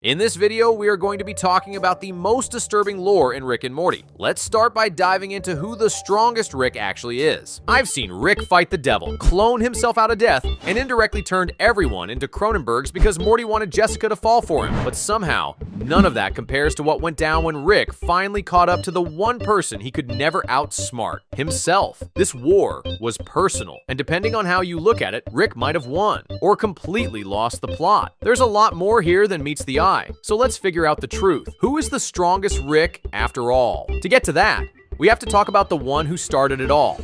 In this video, we are going to be talking about the most disturbing lore in Rick and Morty. Let's start by diving into who the strongest Rick actually is. I've seen Rick fight the devil, clone himself out of death, and indirectly turned everyone into Cronenbergs because Morty wanted Jessica to fall for him. But somehow, none of that compares to what went down when Rick finally caught up to the one person he could never outsmart, himself. This war was personal, and depending on how you look at it, Rick might have won, or completely lost the plot. There's a lot more here than meets the eye. So let's figure out the truth. Who is the strongest Rick after all? To get to that, we have to talk about the one who started it all.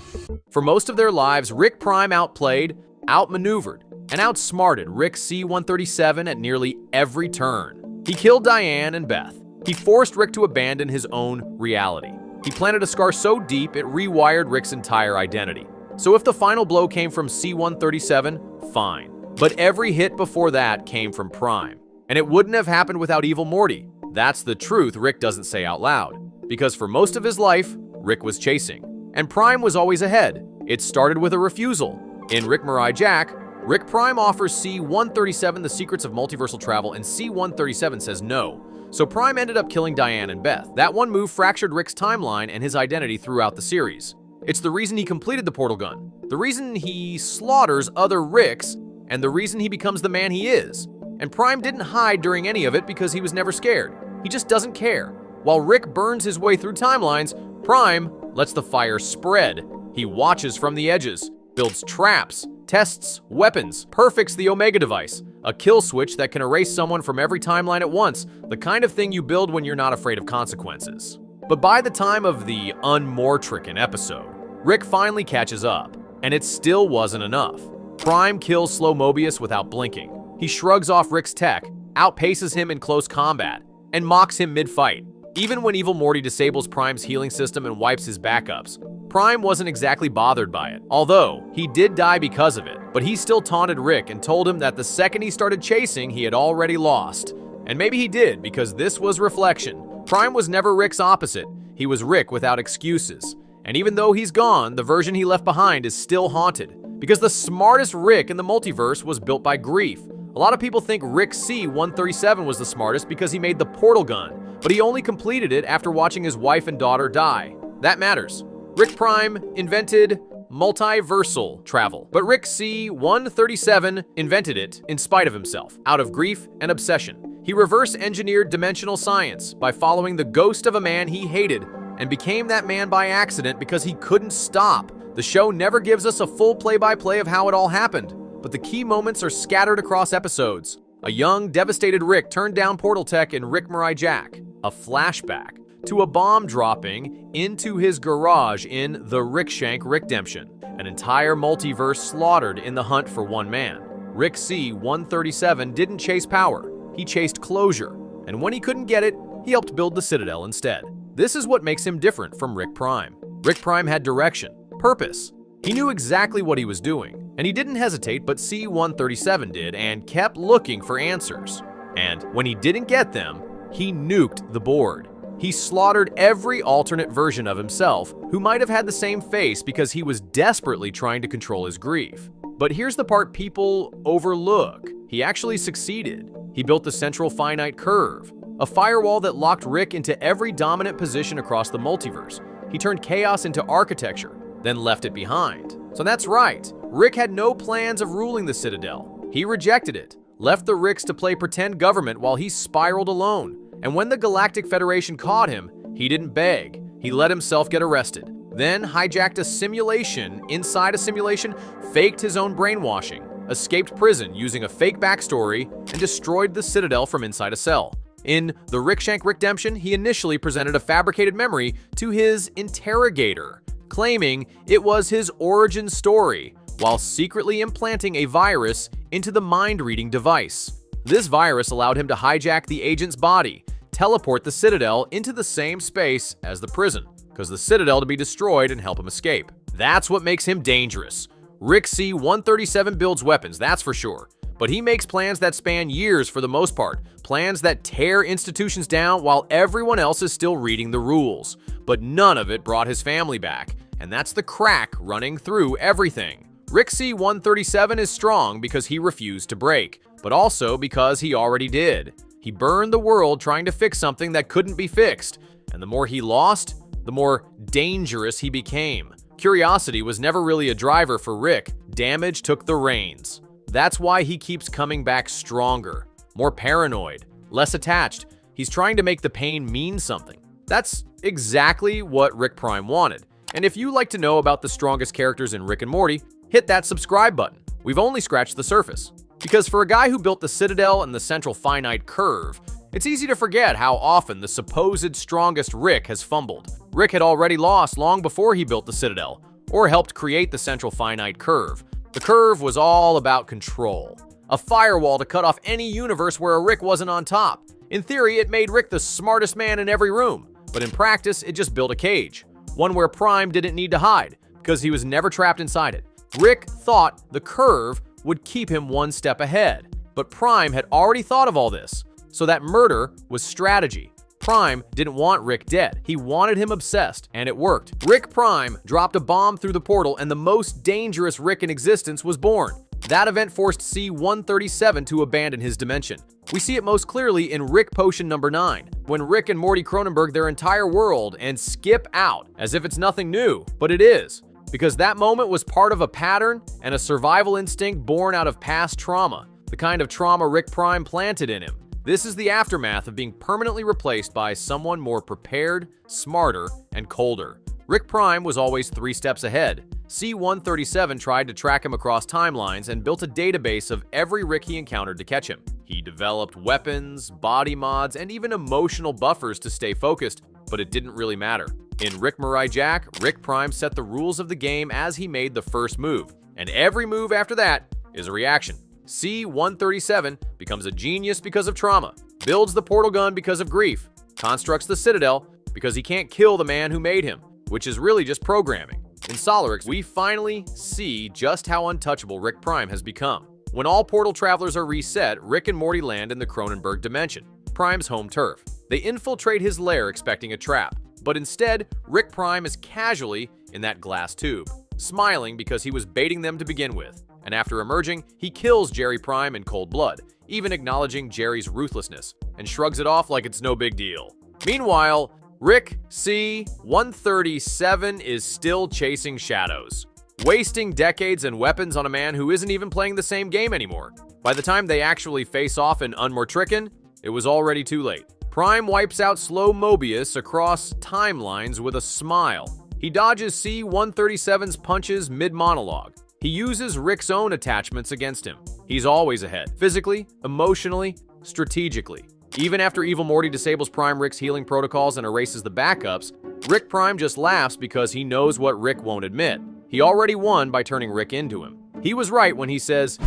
For most of their lives, Rick Prime outplayed, outmaneuvered, and outsmarted Rick C-137 at nearly every turn. He killed Diane and Beth. He forced Rick to abandon his own reality. He planted a scar so deep it rewired Rick's entire identity. So if the final blow came from C-137, fine. But every hit before that came from Prime. And it wouldn't have happened without evil Morty. That's the truth Rick doesn't say out loud. Because for most of his life, Rick was chasing. And Prime was always ahead. It started with a refusal. In Rick Mirai Jack, Rick Prime offers C-137 the secrets of multiversal travel, and C-137 says no. So Prime ended up killing Diane and Beth. That one move fractured Rick's timeline and his identity throughout the series. It's the reason he completed the portal gun, the reason he slaughters other Ricks, and the reason he becomes the man he is. And Prime didn't hide during any of it because he was never scared. He just doesn't care. While Rick burns his way through timelines, Prime lets the fire spread. He watches from the edges, builds traps, tests weapons, perfects the Omega device, a kill switch that can erase someone from every timeline at once, the kind of thing you build when you're not afraid of consequences. But by the time of the Unmortrican episode, Rick finally catches up, and it still wasn't enough. Prime kills Slow Mobius without blinking. He shrugs off Rick's tech, outpaces him in close combat, and mocks him mid-fight. Even when evil Morty disables Prime's healing system and wipes his backups, Prime wasn't exactly bothered by it. Although, he did die because of it, but he still taunted Rick and told him that the second he started chasing, he had already lost. And maybe he did, because this was reflection. Prime was never Rick's opposite. He was Rick without excuses. And even though he's gone, the version he left behind is still haunted. Because the smartest Rick in the multiverse was built by grief. A lot of people think Rick C-137 was the smartest because he made the portal gun, but he only completed it after watching his wife and daughter die. That matters. Rick Prime invented multiversal travel, but Rick C-137 invented it in spite of himself, out of grief and obsession. He reverse-engineered dimensional science by following the ghost of a man he hated and became that man by accident because he couldn't stop. The show never gives us a full play-by-play of how it all happened, but the key moments are scattered across episodes. A young, devastated Rick turned down portal tech in Rick Mirai Jack. A flashback to a bomb dropping into his garage in The Rickshank Rickdemption. An entire multiverse slaughtered in the hunt for one man. Rick C-137 didn't chase power. He chased closure. And when he couldn't get it, he helped build the Citadel instead. This is what makes him different from Rick Prime. Rick Prime had direction, purpose. He knew exactly what he was doing. And he didn't hesitate, but C-137 did, and kept looking for answers. And when he didn't get them, he nuked the board. He slaughtered every alternate version of himself who might have had the same face because he was desperately trying to control his grief. But here's the part people overlook. He actually succeeded. He built the central finite curve, a firewall that locked Rick into every dominant position across the multiverse. He turned chaos into architecture, then left it behind. So that's right. Rick had no plans of ruling the Citadel. He rejected it, left the Ricks to play pretend government while he spiraled alone. And when the Galactic Federation caught him, he didn't beg. He let himself get arrested. Then hijacked a simulation inside a simulation, faked his own brainwashing, escaped prison using a fake backstory, and destroyed the Citadel from inside a cell. In The Rickshank Rickdemption, he initially presented a fabricated memory to his interrogator, claiming it was his origin story, while secretly implanting a virus into the mind-reading device. This virus allowed him to hijack the agent's body, teleport the Citadel into the same space as the prison, cause the Citadel to be destroyed and help him escape. That's what makes him dangerous. Rick C-137 builds weapons, that's for sure, but he makes plans that span years for the most part, plans that tear institutions down while everyone else is still reading the rules. But none of it brought his family back, and that's the crack running through everything. Rick C-137 is strong because he refused to break, but also because he already did. He burned the world trying to fix something that couldn't be fixed. And the more he lost, the more dangerous he became. Curiosity was never really a driver for Rick. Damage took the reins. That's why he keeps coming back stronger, more paranoid, less attached. He's trying to make the pain mean something. That's exactly what Rick Prime wanted. And if you like to know about the strongest characters in Rick and Morty, hit that subscribe button. We've only scratched the surface. Because for a guy who built the Citadel and the Central Finite Curve, it's easy to forget how often the supposed strongest Rick has fumbled. Rick had already lost long before he built the Citadel, or helped create the Central Finite Curve. The curve was all about control. A firewall to cut off any universe where a Rick wasn't on top. In theory, it made Rick the smartest man in every room, but in practice, it just built a cage. One where Prime didn't need to hide, because he was never trapped inside it. Rick thought the curve would keep him one step ahead, but Prime had already thought of all this, so that murder was strategy. Prime didn't want Rick dead. He wanted him obsessed, and it worked. Rick Prime dropped a bomb through the portal, and the most dangerous Rick in existence was born. That event forced C-137 to abandon his dimension. We see it most clearly in Rick Potion number 9, when Rick and Morty Cronenberg their entire world and skip out, as if it's nothing new, but it is. Because that moment was part of a pattern and a survival instinct born out of past trauma, the kind of trauma Rick Prime planted in him. This is the aftermath of being permanently replaced by someone more prepared, smarter, and colder. Rick Prime was always 3 steps ahead. C-137 tried to track him across timelines and built a database of every Rick he encountered to catch him. He developed weapons, body mods, and even emotional buffers to stay focused, but it didn't really matter. In Rick Mirai Jack, Rick Prime set the rules of the game as he made the first move, and every move after that is a reaction. C-137 becomes a genius because of trauma, builds the portal gun because of grief, constructs the Citadel because he can't kill the man who made him, which is really just programming. In Solarix, we finally see just how untouchable Rick Prime has become. When all portal travelers are reset, Rick and Morty land in the Cronenberg dimension, Prime's home turf. They infiltrate his lair expecting a trap, but instead, Rick Prime is casually in that glass tube, smiling because he was baiting them to begin with. And after emerging, he kills Jerry Prime in cold blood, even acknowledging Jerry's ruthlessness, and shrugs it off like it's no big deal. Meanwhile, Rick C-137 is still chasing shadows, wasting decades and weapons on a man who isn't even playing the same game anymore. By the time they actually face off in Unmortricken, it was already too late. Prime wipes out slow Mobius across timelines with a smile. He dodges C-137's punches mid-monologue. He uses Rick's own attachments against him. He's always ahead, physically, emotionally, strategically. Even after Evil Morty disables Prime Rick's healing protocols and erases the backups, Rick Prime just laughs because he knows what Rick won't admit. He already won by turning Rick into him. He was right when he says,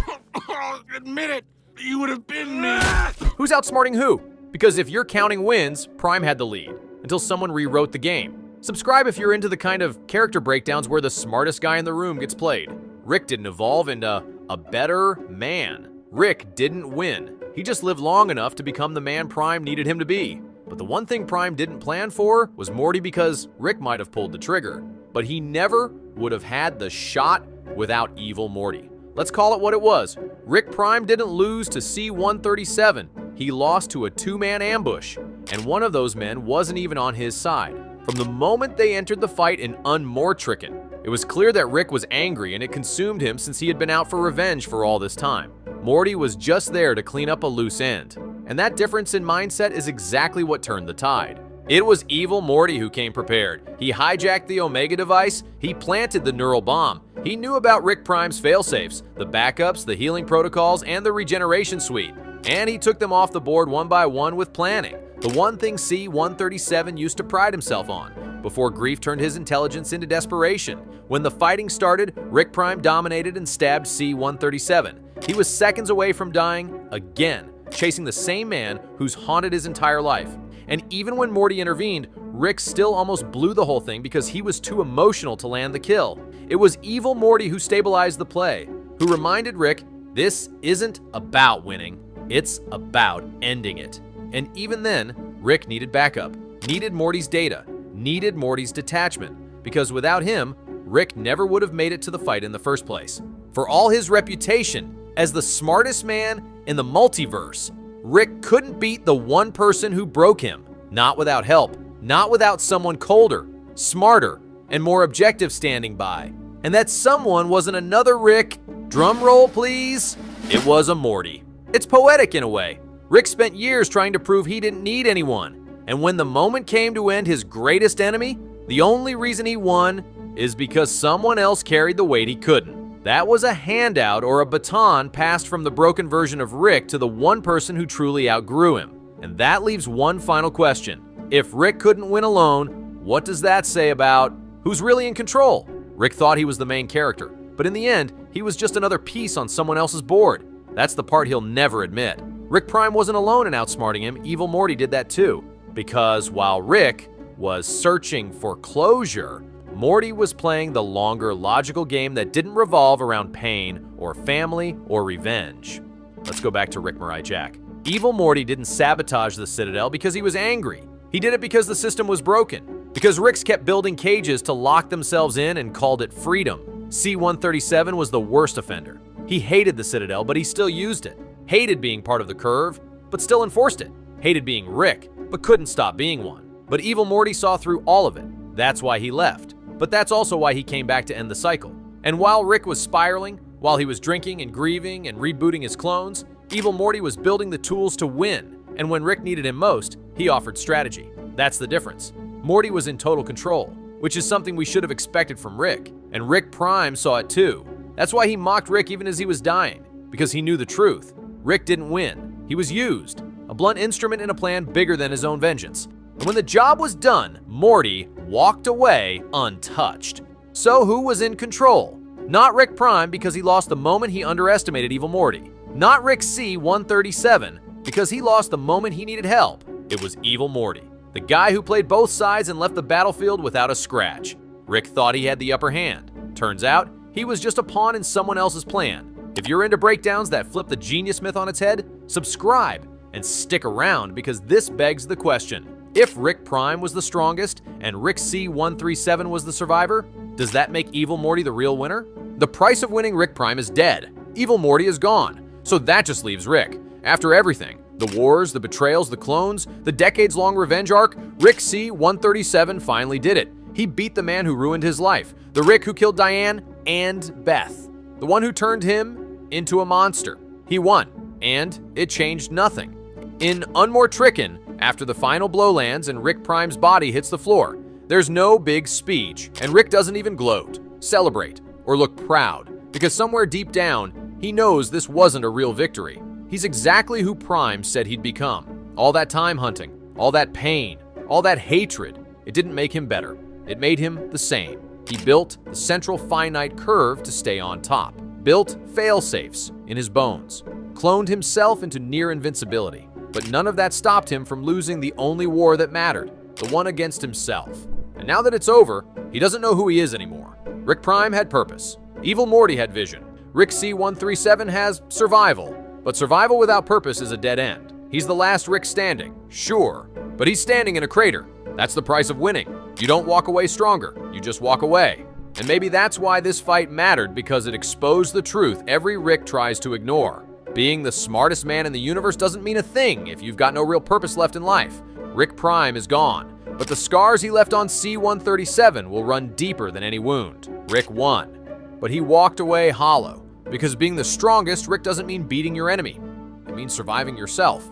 Admit it, you would have been me. Who's outsmarting who? Because if you're counting wins, Prime had the lead, until someone rewrote the game. Subscribe if you're into the kind of character breakdowns where the smartest guy in the room gets played. Rick didn't evolve into a better man. Rick didn't win. He just lived long enough to become the man Prime needed him to be. But the one thing Prime didn't plan for was Morty, because Rick might have pulled the trigger. But he never would have had the shot without Evil Morty. Let's call it what it was. Rick Prime didn't lose to C-137. He lost to a 2-man ambush, and one of those men wasn't even on his side. From the moment they entered the fight in Unmortricken, it was clear that Rick was angry, and it consumed him since he had been out for revenge for all this time. Morty was just there to clean up a loose end. And that difference in mindset is exactly what turned the tide. It was Evil Morty who came prepared. He hijacked the Omega device, he planted the neural bomb. He knew about Rick Prime's failsafes, the backups, the healing protocols, and the regeneration suite. And he took them off the board one by one with planning. The one thing C-137 used to pride himself on, before grief turned his intelligence into desperation. When the fighting started, Rick Prime dominated and stabbed C-137. He was seconds away from dying again, chasing the same man who's haunted his entire life. And even when Morty intervened, Rick still almost blew the whole thing because he was too emotional to land the kill. It was Evil Morty who stabilized the play, who reminded Rick, this isn't about winning, it's about ending it. And even then, Rick needed backup, needed Morty's data, needed Morty's detachment, because without him, Rick never would have made it to the fight in the first place. For all his reputation as the smartest man in the multiverse, Rick couldn't beat the one person who broke him. Not without help, not without someone colder, smarter, and more objective standing by. And that someone wasn't another Rick. Drum roll, please. It was a Morty. It's poetic in a way. Rick spent years trying to prove he didn't need anyone. And when the moment came to end his greatest enemy, the only reason he won is because someone else carried the weight he couldn't. That was a handout or a baton passed from the broken version of Rick to the one person who truly outgrew him. And that leaves one final question. If Rick couldn't win alone, what does that say about who's really in control? Rick thought he was the main character, but in the end, he was just another piece on someone else's board. That's the part he'll never admit. Rick Prime wasn't alone in outsmarting him. Evil Morty did that too. Because while Rick was searching for closure, Morty was playing the longer, logical game that didn't revolve around pain or family or revenge. Let's go back to Rick Mirai Jack. Evil Morty didn't sabotage the Citadel because he was angry. He did it because the system was broken. Because Ricks kept building cages to lock themselves in and called it freedom. C-137 was the worst offender. He hated the Citadel, but he still used it. Hated being part of the curve, but still enforced it. Hated being Rick, but couldn't stop being one. But Evil Morty saw through all of it. That's why he left. But that's also why he came back to end the cycle. And while Rick was spiraling, while he was drinking and grieving and rebooting his clones, Evil Morty was building the tools to win. And when Rick needed him most, he offered strategy. That's the difference. Morty was in total control, which is something we should have expected from Rick. And Rick Prime saw it too. That's why he mocked Rick even as he was dying, because he knew the truth. Rick didn't win. He was used, a blunt instrument in a plan bigger than his own vengeance. And when the job was done, Morty walked away untouched. So who was in control? Not Rick Prime, because he lost the moment he underestimated Evil Morty. Not Rick C-137, because he lost the moment he needed help. It was Evil Morty, the guy who played both sides and left the battlefield without a scratch. Rick thought he had the upper hand. Turns out, he was just a pawn in someone else's plan. If you're into breakdowns that flip the genius myth on its head, subscribe and stick around, because this begs the question. If Rick Prime was the strongest and Rick C-137 was the survivor, does that make Evil Morty the real winner? The price of winning Rick Prime is dead. Evil Morty is gone. So that just leaves Rick. After everything, the wars, the betrayals, the clones, the decades-long revenge arc, Rick C-137 finally did it. He beat the man who ruined his life, the Rick who killed Diane and Beth, the one who turned him into a monster. He won, and it changed nothing. In Unmortricken, after the final blow lands and Rick Prime's body hits the floor, there's no big speech, and Rick doesn't even gloat, celebrate, or look proud, because somewhere deep down, he knows this wasn't a real victory. He's exactly who Prime said he'd become. All that time hunting, all that pain, all that hatred, it didn't make him better. It made him the same. He built the central finite curve to stay on top, built fail-safes in his bones, cloned himself into near invincibility. But none of that stopped him from losing the only war that mattered, the one against himself. And now that it's over, he doesn't know who he is anymore. Rick Prime had purpose. Evil Morty had vision. Rick C-137 has survival. But survival without purpose is a dead end. He's the last Rick standing, sure, but he's standing in a crater. That's the price of winning. You don't walk away stronger, you just walk away. And maybe that's why this fight mattered, because it exposed the truth every Rick tries to ignore. Being the smartest man in the universe doesn't mean a thing if you've got no real purpose left in life. Rick Prime is gone, but the scars he left on C-137 will run deeper than any wound. Rick won, but he walked away hollow, because being the strongest, Rick doesn't mean beating your enemy. It means surviving yourself.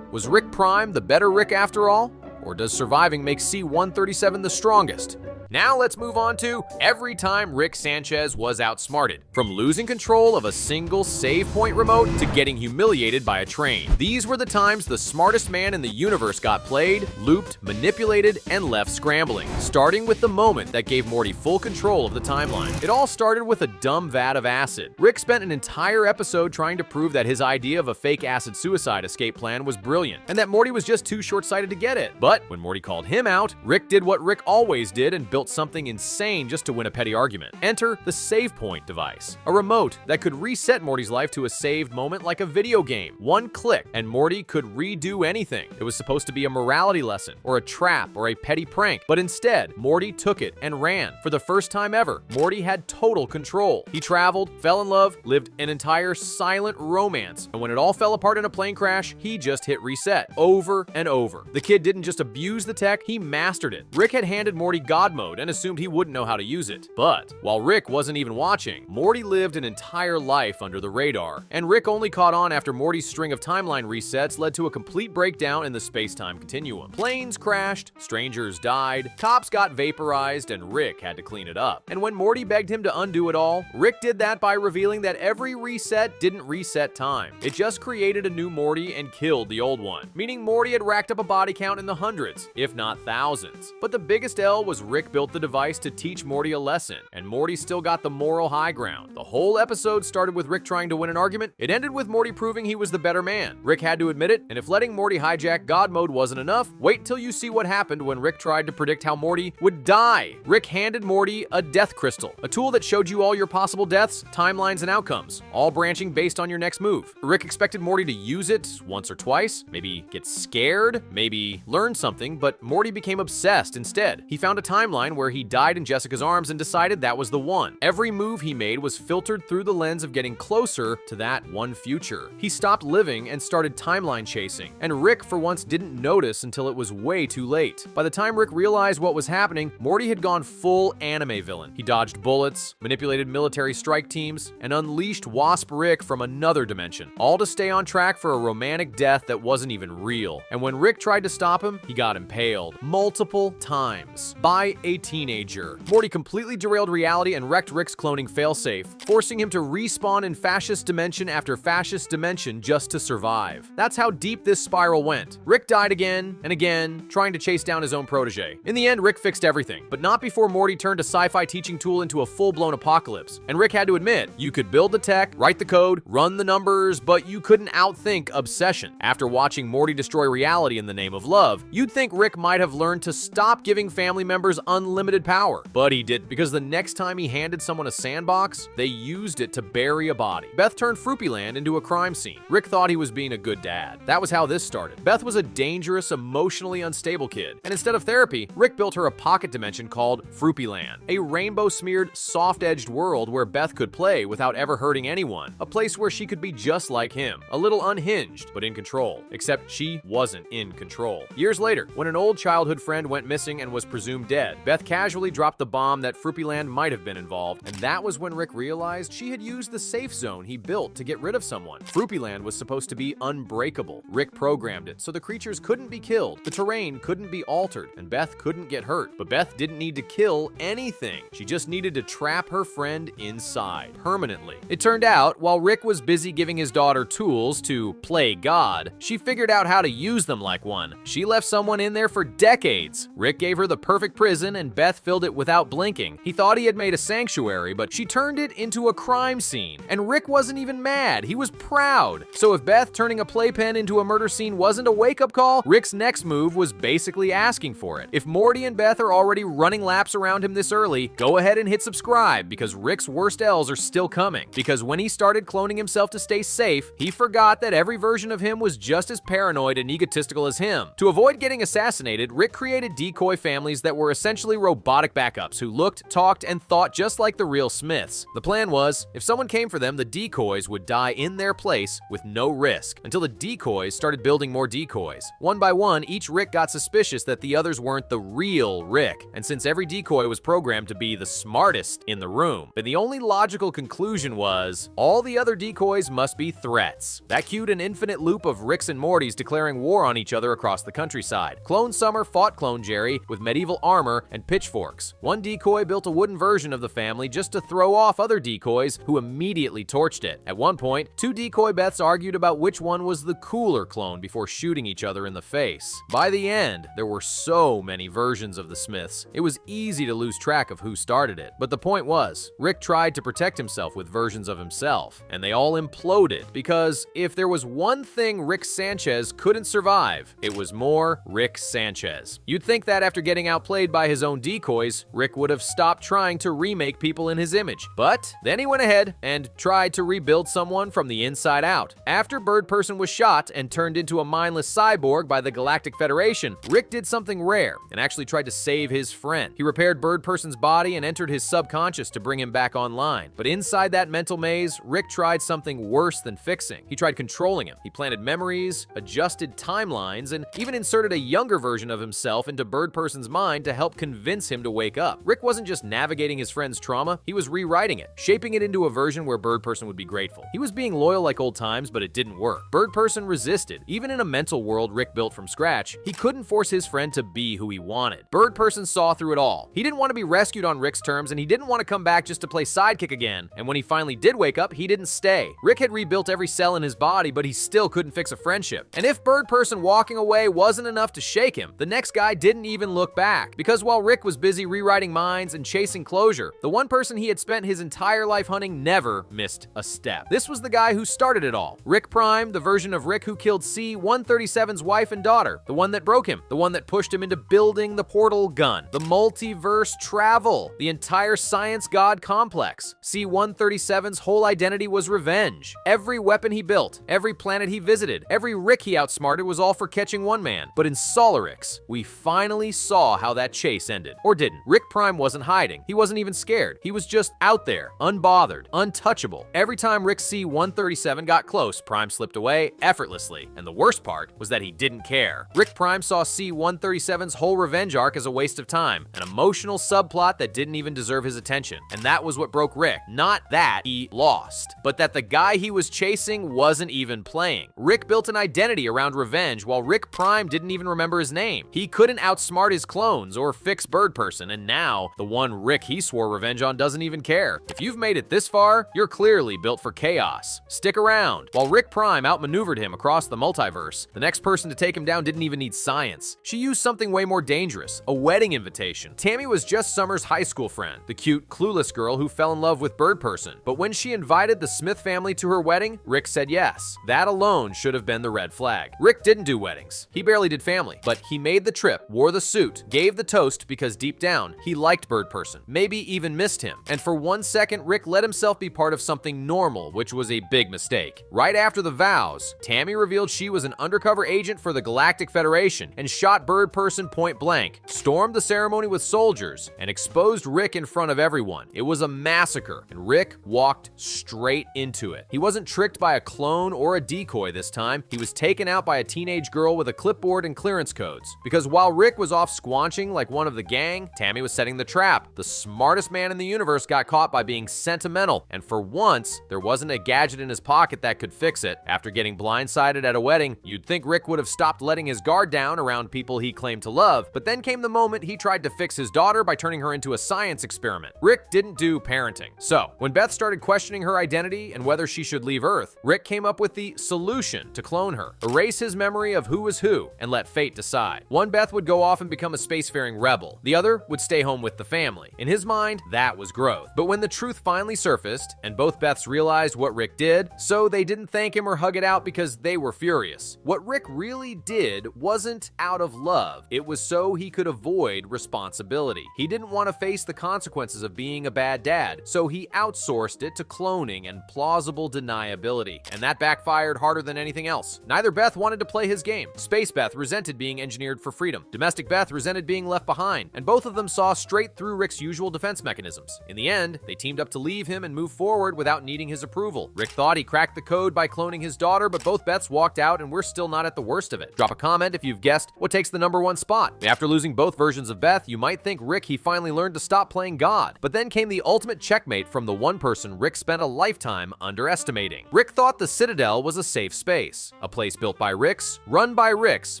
Was Rick Prime the better Rick after all? Or does surviving make C-137 the strongest? Now let's move on to every time Rick Sanchez was outsmarted. From losing control of a single save point remote to getting humiliated by a train. These were the times the smartest man in the universe got played, looped, manipulated, and left scrambling. Starting with the moment that gave Morty full control of the timeline. It all started with a dumb vat of acid. Rick spent an entire episode trying to prove that his idea of a fake acid suicide escape plan was brilliant, and that Morty was just too short-sighted to get it. But when Morty called him out, Rick did what Rick always did and built something insane just to win a petty argument. Enter the save point device, a remote that could reset Morty's life to a saved moment like a video game. One click, and Morty could redo anything. It was supposed to be a morality lesson, or a trap, or a petty prank, but instead, Morty took it and ran. For the first time ever, Morty had total control. He traveled, fell in love, lived an entire silent romance, and when it all fell apart in a plane crash, he just hit reset, over and over. The kid didn't just abuse the tech, he mastered it. Rick had handed Morty God mode and assumed he wouldn't know how to use it. But while Rick wasn't even watching, Morty lived an entire life under the radar, and Rick only caught on after Morty's string of timeline resets led to a complete breakdown in the space-time continuum. Planes crashed, strangers died, cops got vaporized, and Rick had to clean it up. And when Morty begged him to undo it all, Rick did that by revealing that every reset didn't reset time. It just created a new Morty and killed the old one, meaning Morty had racked up a body count in the hundreds, if not thousands. But the biggest L was Rick built the device to teach Morty a lesson, and Morty still got the moral high ground. The whole episode started with Rick trying to win an argument. It ended with Morty proving he was the better man. Rick had to admit it, and if letting Morty hijack God mode wasn't enough, wait till you see what happened when Rick tried to predict how Morty would die. Rick handed Morty a death crystal, a tool that showed you all your possible deaths, timelines, and outcomes, all branching based on your next move. Rick expected Morty to use it once or twice, maybe get scared, maybe learn something, but Morty became obsessed instead. He found a timeline where he died in Jessica's arms and decided that was the one. Every move he made was filtered through the lens of getting closer to that one future. He stopped living and started timeline chasing, and Rick for once didn't notice until it was way too late. By the time Rick realized what was happening, Morty had gone full anime villain. He dodged bullets, manipulated military strike teams, and unleashed Wasp Rick from another dimension, all to stay on track for a romantic death that wasn't even real. And when Rick tried to stop him, he got impaled multiple times by a teenager. Morty completely derailed reality and wrecked Rick's cloning failsafe, forcing him to respawn in fascist dimension after fascist dimension just to survive. That's how deep this spiral went. Rick died again and again, trying to chase down his own protege. In the end, Rick fixed everything, but not before Morty turned a sci-fi teaching tool into a full-blown apocalypse. And Rick had to admit, you could build the tech, write the code, run the numbers, but you couldn't outthink obsession. After watching Morty destroy reality in the name of love, you'd think Rick might have learned to stop giving family members unlimited power. But he didn't, because the next time he handed someone a sandbox, they used it to bury a body. Beth turned Fruppyland into a crime scene. Rick thought he was being a good dad. That was how this started. Beth was a dangerous, emotionally unstable kid, and instead of therapy, Rick built her a pocket dimension called Fruppyland, a rainbow-smeared, soft-edged world where Beth could play without ever hurting anyone, a place where she could be just like him, a little unhinged, but in control. Except she wasn't in control. Years later, when an old childhood friend went missing and was presumed dead, Beth casually dropped the bomb that Fruppyland might have been involved, and that was when Rick realized she had used the safe zone he built to get rid of someone. Fruppyland was supposed to be unbreakable. Rick programmed it so the creatures couldn't be killed, the terrain couldn't be altered, and Beth couldn't get hurt. But Beth didn't need to kill anything. She just needed to trap her friend inside, permanently. It turned out, while Rick was busy giving his daughter tools to play God, she figured out how to use them like one. She left someone in there for decades. Rick gave her the perfect prison, and Beth filled it without blinking. He thought he had made a sanctuary, but she turned it into a crime scene. And Rick wasn't even mad. He was proud. So if Beth turning a playpen into a murder scene wasn't a wake-up call, Rick's next move was basically asking for it. If Morty and Beth are already running laps around him this early, go ahead and hit subscribe, because Rick's worst L's are still coming. Because when he started cloning himself to stay safe, he forgot that every version of him was just as paranoid and egotistical as him. To avoid getting assassinated, Rick created decoy families that were essentially robotic backups who looked, talked, and thought just like the real Smiths. The plan was, if someone came for them, the decoys would die in their place with no risk, until the decoys started building more decoys. One by one, each Rick got suspicious that the others weren't the real Rick, and since every decoy was programmed to be the smartest in the room, then the only logical conclusion was, all the other decoys must be threats. That cued an infinite loop of Ricks and Mortys declaring war on each other across the countryside. Clone Summer fought Clone Jerry with medieval armor and pitchforks. One decoy built a wooden version of the family just to throw off other decoys who immediately torched it. At one point, two decoy Beths argued about which one was the cooler clone before shooting each other in the face. By the end, there were so many versions of the Smiths, it was easy to lose track of who started it. But the point was, Rick tried to protect himself with versions of himself, and they all imploded, because if there was one thing Rick Sanchez couldn't survive, it was more Rick Sanchez. You'd think that after getting outplayed by his own decoys, Rick would have stopped trying to remake people in his image. But then he went ahead and tried to rebuild someone from the inside out. After Bird Person was shot and turned into a mindless cyborg by the Galactic Federation, Rick did something rare and actually tried to save his friend. He repaired Bird Person's body and entered his subconscious to bring him back online. But inside that mental maze, Rick tried something worse than fixing. He tried controlling him. He planted memories, adjusted timelines, and even inserted a younger version of himself into Bird Person's mind to help convince him to wake up. Rick wasn't just navigating his friend's trauma, he was rewriting it, shaping it into a version where Bird Person would be grateful. He was being loyal like old times, but it didn't work. Bird Person resisted. Even in a mental world Rick built from scratch, he couldn't force his friend to be who he wanted. Bird Person saw through it all. He didn't want to be rescued on Rick's terms, and he didn't want to come back just to play sidekick again. And when he finally did wake up, he didn't stay. Rick had rebuilt every cell in his body, but he still couldn't fix a friendship. And if Bird Person walking away wasn't enough to shake him, the next guy didn't even look back. Because while Rick was busy rewriting minds and chasing closure, the one person he had spent his entire life hunting never missed a step. This was the guy who started it all. Rick Prime, the version of Rick who killed C-137's wife and daughter, the one that broke him, the one that pushed him into building the portal gun, the multiverse travel, the entire science god complex. C-137's whole identity was revenge. Every weapon he built, every planet he visited, every Rick he outsmarted was all for catching one man. But in Solarix, we finally saw how that chase ended. Or didn't. Rick Prime wasn't hiding. He wasn't even scared. He was just out there, unbothered, untouchable. Every time Rick C-137 got close, Prime slipped away effortlessly. And the worst part was that he didn't care. Rick Prime saw C-137's whole revenge arc as a waste of time, an emotional subplot that didn't even deserve his attention. And that was what broke Rick. Not that he lost, but that the guy he was chasing wasn't even playing. Rick built an identity around revenge while Rick Prime didn't even remember his name. He couldn't outsmart his clones or fix Bird Person, and now the one Rick he swore revenge on doesn't even care. If you've made it this far, you're clearly built for chaos. Stick around. While Rick Prime outmaneuvered him across the multiverse, the next person to take him down didn't even need science. She used something way more dangerous, a wedding invitation. Tammy was just Summer's high school friend, the cute, clueless girl who fell in love with Bird Person. But when she invited the Smith family to her wedding, Rick said yes. That alone should have been the red flag. Rick didn't do weddings. He barely did family, but he made the trip, wore the suit, gave the toast because deep down, he liked Bird Person, maybe even missed him. And for 1 second, Rick let himself be part of something normal, which was a big mistake. Right after the vows, Tammy revealed she was an undercover agent for the Galactic Federation and shot Bird Person point blank, stormed the ceremony with soldiers, and exposed Rick in front of everyone. It was a massacre, and Rick walked straight into it. He wasn't tricked by a clone or a decoy this time. He was taken out by a teenage girl with a clipboard and clearance codes. Because while Rick was off squanching like one of the gang, Tammy was setting the trap. The smartest man in the universe got caught by being sentimental, and for once, there wasn't a gadget in his pocket that could fix it. After getting blindsided at a wedding, you'd think Rick would have stopped letting his guard down around people he claimed to love, but then came the moment he tried to fix his daughter by turning her into a science experiment. Rick didn't do parenting. So, when Beth started questioning her identity and whether she should leave Earth, Rick came up with the solution to clone her, erase his memory of who was who, and let fate decide. One Beth would go off and become a spacefaring rebel. The other would stay home with the family. In his mind, that was growth. But when the truth finally surfaced, and both Beths realized what Rick did, so they didn't thank him or hug it out because they were furious. What Rick really did wasn't out of love. It was so he could avoid responsibility. He didn't want to face the consequences of being a bad dad, so he outsourced it to cloning and plausible deniability. And that backfired harder than anything else. Neither Beth wanted to play his game. Space Beth resented being engineered for freedom. Domestic Beth resented being left behind. And both of them saw straight through Rick's usual defense mechanisms. In the end, they teamed up to leave him and move forward without needing his approval. Rick thought he cracked the code by cloning his daughter, but both Beths walked out and we're still not at the worst of it. Drop a comment if you've guessed what takes the #1 spot. After losing both versions of Beth, you might think Rick he finally learned to stop playing God. But then came the ultimate checkmate from the one person Rick spent a lifetime underestimating. Rick thought the Citadel was a safe space. A place built by Ricks, run by Ricks,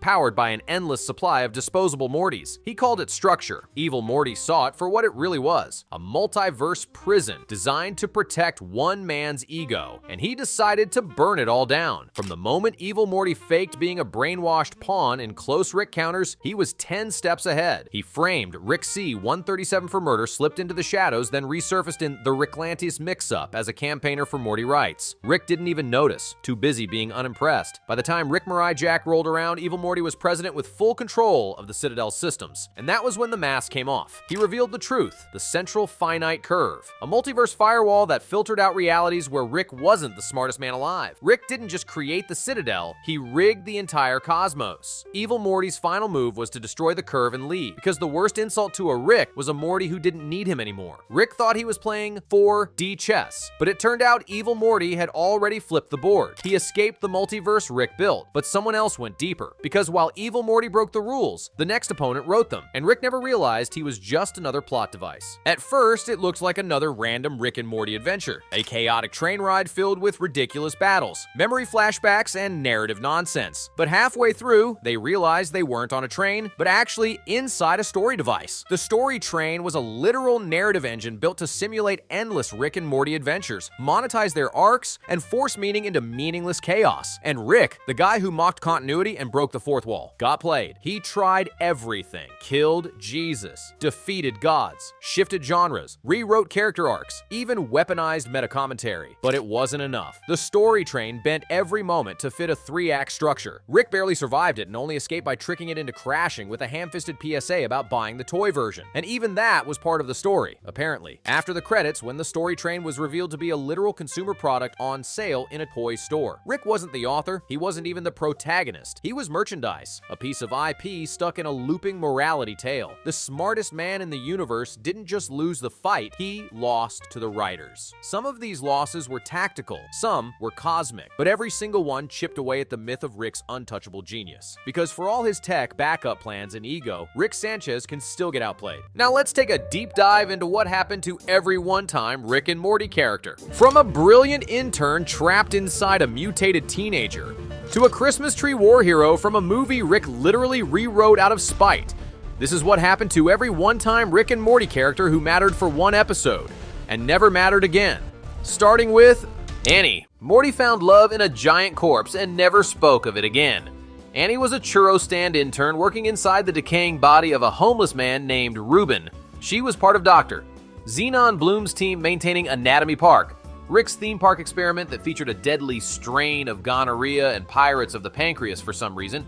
powered by an endless supply of disposable Mortys. He called it structure. Evil Morty saw it for what it really was, a multiverse prison designed to protect one man's ego, and he decided to burn it all down. From the moment Evil Morty faked being a brainwashed pawn in close Rick counters, he was 10 steps ahead. He framed Rick C-137 for murder, slipped into the shadows, then resurfaced in the Ricklantis mix-up as a campaigner for Morty rights. Rick didn't even notice, too busy being unimpressed. By the time Rick Mirai Jack rolled around, Evil Morty was president with full control of the Citadel's systems. And that was was when the mask came off. He revealed the truth, the central finite curve, a multiverse firewall that filtered out realities where Rick wasn't the smartest man alive. Rick didn't just create the Citadel, he rigged the entire cosmos. Evil Morty's final move was to destroy the curve and leave, because the worst insult to a Rick was a Morty who didn't need him anymore. Rick thought he was playing 4D chess, but it turned out Evil Morty had already flipped the board. He escaped the multiverse Rick built, but someone else went deeper, because while Evil Morty broke the rules, the next opponent wrote them, and Rick never realized he was just another plot device. At first, it looked like another random Rick and Morty adventure, a chaotic train ride filled with ridiculous battles, memory flashbacks, and narrative nonsense. But halfway through, they realized they weren't on a train, but actually inside a story device. The story train was a literal narrative engine built to simulate endless Rick and Morty adventures, monetize their arcs, and force meaning into meaningless chaos. And Rick, the guy who mocked continuity and broke the fourth wall, got played. He tried everything. Killed Jesus, defeated gods, shifted genres, rewrote character arcs, even weaponized meta-commentary. But it wasn't enough. The story train bent every moment to fit a 3-act structure. Rick barely survived it and only escaped by tricking it into crashing with a ham-fisted PSA about buying the toy version. And even that was part of the story, apparently. After the credits, when the story train was revealed to be a literal consumer product on sale in a toy store. Rick wasn't the author, he wasn't even the protagonist. He was merchandise, a piece of IP stuck in a looping morality tale. The smartest man in the universe didn't just lose the fight, he lost to the writers. Some of these losses were tactical, some were cosmic, but every single one chipped away at the myth of Rick's untouchable genius. Because for all his tech, backup plans, and ego, Rick Sanchez can still get outplayed. Now let's take a deep dive into what happened to every one-time Rick and Morty character. From a brilliant intern trapped inside a mutated teenager, to a Christmas tree war hero from a movie Rick literally rewrote out of spite. This is what happened to every one-time Rick and Morty character who mattered for one episode, and never mattered again. Starting with Annie. Morty found love in a giant corpse and never spoke of it again. Annie was a churro stand intern working inside the decaying body of a homeless man named Ruben. She was part of Dr. Xenon Bloom's team maintaining Anatomy Park, Rick's theme park experiment that featured a deadly strain of gonorrhea and pirates of the pancreas for some reason.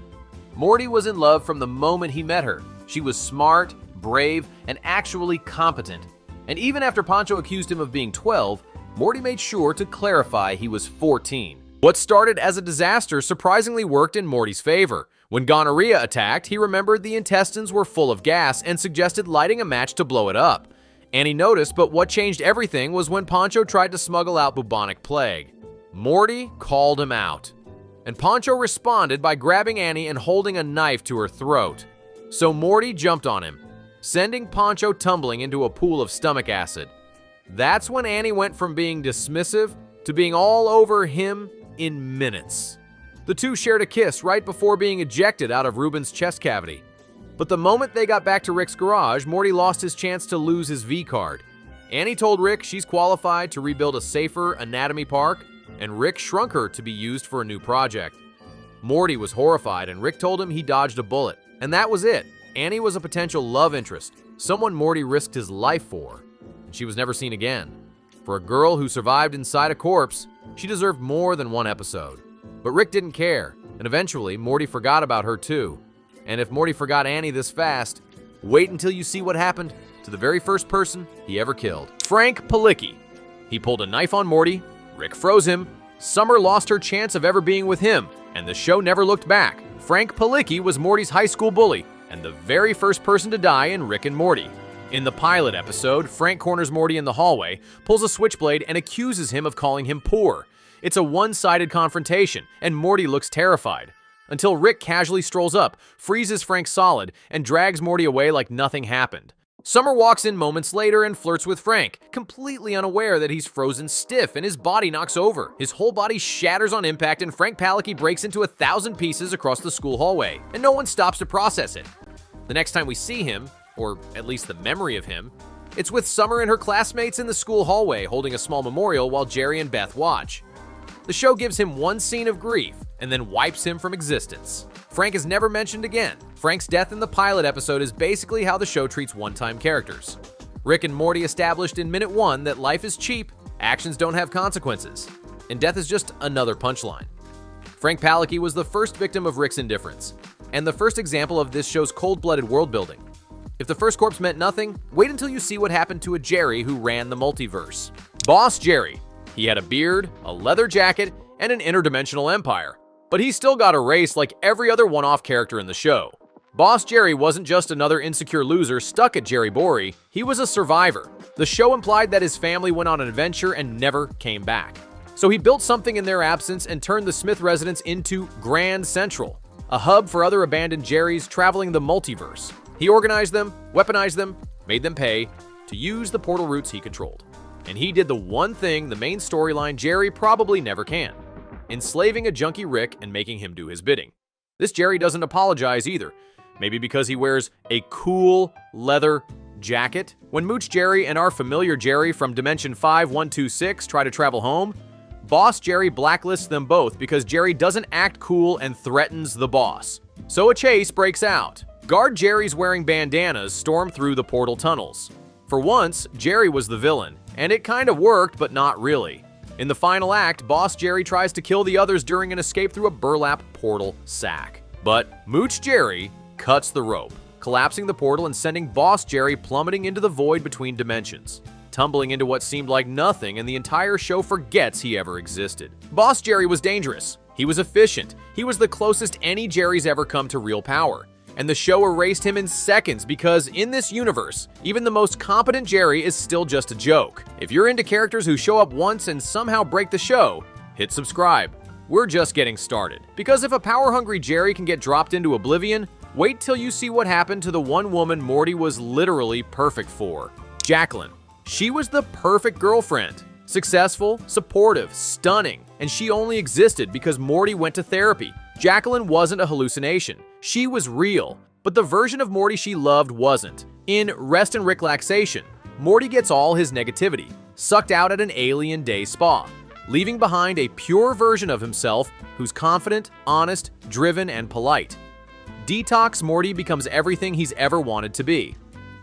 Morty was in love from the moment he met her. She was smart, brave, and actually competent. And even after Pancho accused him of being 12, Morty made sure to clarify he was 14. What started as a disaster surprisingly worked in Morty's favor. When gonorrhea attacked, he remembered the intestines were full of gas and suggested lighting a match to blow it up. Annie noticed, but what changed everything was when Pancho tried to smuggle out bubonic plague. Morty called him out, and Pancho responded by grabbing Annie and holding a knife to her throat. So Morty jumped on him, sending Pancho tumbling into a pool of stomach acid. That's when Annie went from being dismissive to being all over him in minutes. The two shared a kiss right before being ejected out of Ruben's chest cavity. But the moment they got back to Rick's garage, Morty lost his chance to lose his V card. Annie told Rick she's qualified to rebuild a safer anatomy park, and Rick shrunk her to be used for a new project. Morty was horrified, and Rick told him he dodged a bullet. And that was it. Annie was a potential love interest, someone Morty risked his life for, and she was never seen again. For a girl who survived inside a corpse, she deserved more than one episode. But Rick didn't care, and eventually Morty forgot about her too. And if Morty forgot Annie this fast, wait until you see what happened to the very first person he ever killed. Frank Palicki. He pulled a knife on Morty, Rick froze him, Summer lost her chance of ever being with him, and the show never looked back. Frank Palicki was Morty's high school bully, and the very first person to die in Rick and Morty. In the pilot episode, Frank corners Morty in the hallway, pulls a switchblade, and accuses him of calling him poor. It's a one-sided confrontation, and Morty looks terrified. Until Rick casually strolls up, freezes Frank solid, and drags Morty away like nothing happened. Summer walks in moments later and flirts with Frank, completely unaware that he's frozen stiff and his body knocks over. His whole body shatters on impact and Frank Palicki breaks into 1,000 pieces across the school hallway, and no one stops to process it. The next time we see him, or at least the memory of him, it's with Summer and her classmates in the school hallway holding a small memorial while Jerry and Beth watch. The show gives him one scene of grief and then wipes him from existence. Frank is never mentioned again. Frank's death in the pilot episode is basically how the show treats one-time characters. Rick and Morty established in minute 1 that life is cheap, actions don't have consequences, and death is just another punchline. Frank Palicki was the first victim of Rick's indifference, and the first example of this show's cold-blooded world building. If the first corpse meant nothing, wait until you see what happened to a Jerry who ran the multiverse. Boss Jerry. He had a beard, a leather jacket, and an interdimensional empire. But he still got erased like every other one-off character in the show. Boss Jerry wasn't just another insecure loser stuck at Jerry Bory, he was a survivor. The show implied that his family went on an adventure and never came back. So he built something in their absence and turned the Smith residence into Grand Central, a hub for other abandoned Jerrys traveling the multiverse. He organized them, weaponized them, made them pay to use the portal routes he controlled. And he did the one thing the main storyline Jerry probably never can: enslaving a junkie Rick and making him do his bidding. This Jerry doesn't apologize either, maybe because he wears a cool leather jacket. When Mooch Jerry and our familiar Jerry from Dimension 5126 try to travel home, Boss Jerry blacklists them both because Jerry doesn't act cool and threatens the boss. So a chase breaks out. Guard Jerry's wearing bandanas storm through the portal tunnels. For once, Jerry was the villain, and it kind of worked, but not really. In the final act, Boss Jerry tries to kill the others during an escape through a burlap portal sack. But Mooch Jerry cuts the rope, collapsing the portal and sending Boss Jerry plummeting into the void between dimensions, tumbling into what seemed like nothing, and the entire show forgets he ever existed. Boss Jerry was dangerous. He was efficient. He was the closest any Jerry's ever come to real power. And the show erased him in seconds because in this universe, even the most competent Jerry is still just a joke. If you're into characters who show up once and somehow break the show, hit subscribe. We're just getting started. Because if a power-hungry Jerry can get dropped into oblivion, wait till you see what happened to the one woman Morty was literally perfect for: Jacqueline. She was the perfect girlfriend. Successful, supportive, stunning, and she only existed because Morty went to therapy. Jacqueline wasn't a hallucination. She was real, but the version of Morty she loved wasn't. In Rest and Relaxation, Morty gets all his negativity sucked out at an alien day spa, leaving behind a pure version of himself who's confident, honest, driven, and polite. Detox Morty becomes everything he's ever wanted to be.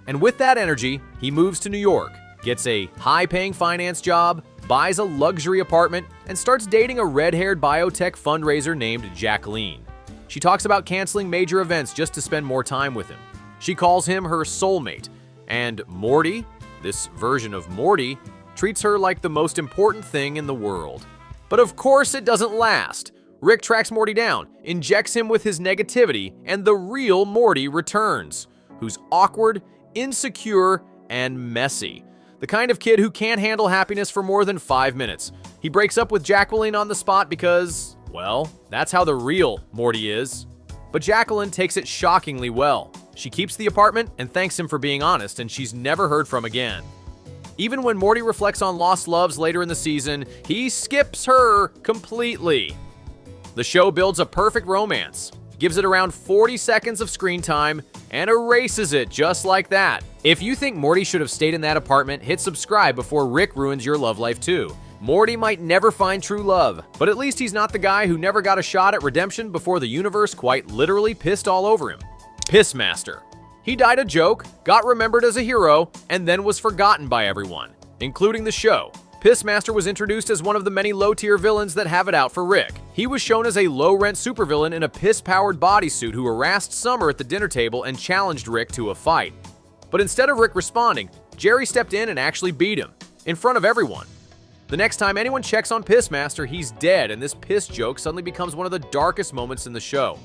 And with that energy, he moves to New York, gets a high-paying finance job, buys a luxury apartment, and starts dating a red-haired biotech fundraiser named Jacqueline. She talks about canceling major events just to spend more time with him. She calls him her soulmate, and Morty, this version of Morty, treats her like the most important thing in the world. But of course it doesn't last. Rick tracks Morty down, injects him with his negativity, and the real Morty returns, who's awkward, insecure, and messy. The kind of kid who can't handle happiness for more than 5 minutes. He breaks up with Jacqueline on the spot because, well, that's how the real Morty is. But Jacqueline takes it shockingly well. She keeps the apartment and thanks him for being honest, and she's never heard from again. Even when Morty reflects on lost loves later in the season, he skips her completely. The show builds a perfect romance, gives it around 40 seconds of screen time, and erases it just like that. If you think Morty should have stayed in that apartment, hit subscribe before Rick ruins your love life too. Morty might never find true love, but at least he's not the guy who never got a shot at redemption before the universe quite literally pissed all over him. Pissmaster. He died a joke, got remembered as a hero, and then was forgotten by everyone, including the show. Pissmaster was introduced as one of the many low-tier villains that have it out for Rick. He was shown as a low-rent supervillain in a piss-powered bodysuit who harassed Summer at the dinner table and challenged Rick to a fight. But instead of Rick responding, Jerry stepped in and actually beat him, in front of everyone. The next time anyone checks on Pissmaster, he's dead, and this piss joke suddenly becomes one of the darkest moments in the show.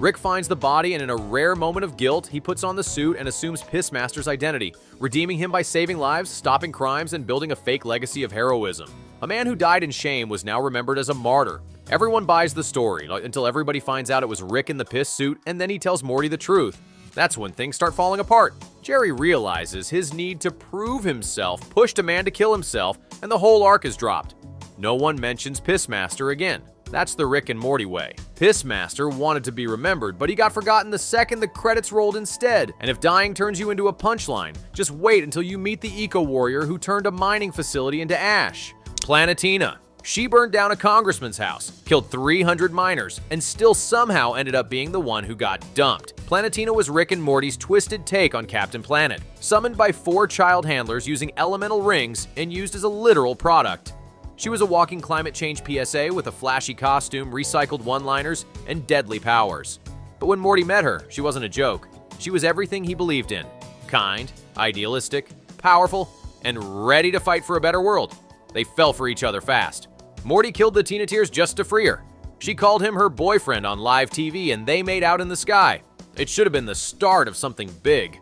Rick finds the body, and in a rare moment of guilt, he puts on the suit and assumes Pissmaster's identity, redeeming him by saving lives, stopping crimes, and building a fake legacy of heroism. A man who died in shame was now remembered as a martyr. Everyone buys the story, until everybody finds out it was Rick in the piss suit, and then he tells Morty the truth. That's when things start falling apart. Jerry realizes his need to prove himself pushed a man to kill himself, and the whole arc is dropped. No one mentions Pissmaster again. That's the Rick and Morty way. Pissmaster wanted to be remembered, but he got forgotten the second the credits rolled instead. And if dying turns you into a punchline, just wait until you meet the eco-warrior who turned a mining facility into ash. Planetina. She burned down a congressman's house, killed 300 miners, and still somehow ended up being the one who got dumped. Planetina was Rick and Morty's twisted take on Captain Planet, summoned by 4 child handlers using elemental rings and used as a literal product. She was a walking climate change PSA with a flashy costume, recycled one-liners, and deadly powers. But when Morty met her, she wasn't a joke. She was everything he believed in. kind, idealistic, powerful, and ready to fight for a better world. They fell for each other fast. Morty killed the Teenateers just to free her. She called him her boyfriend on live TV and they made out in the sky. It should have been the start of something big.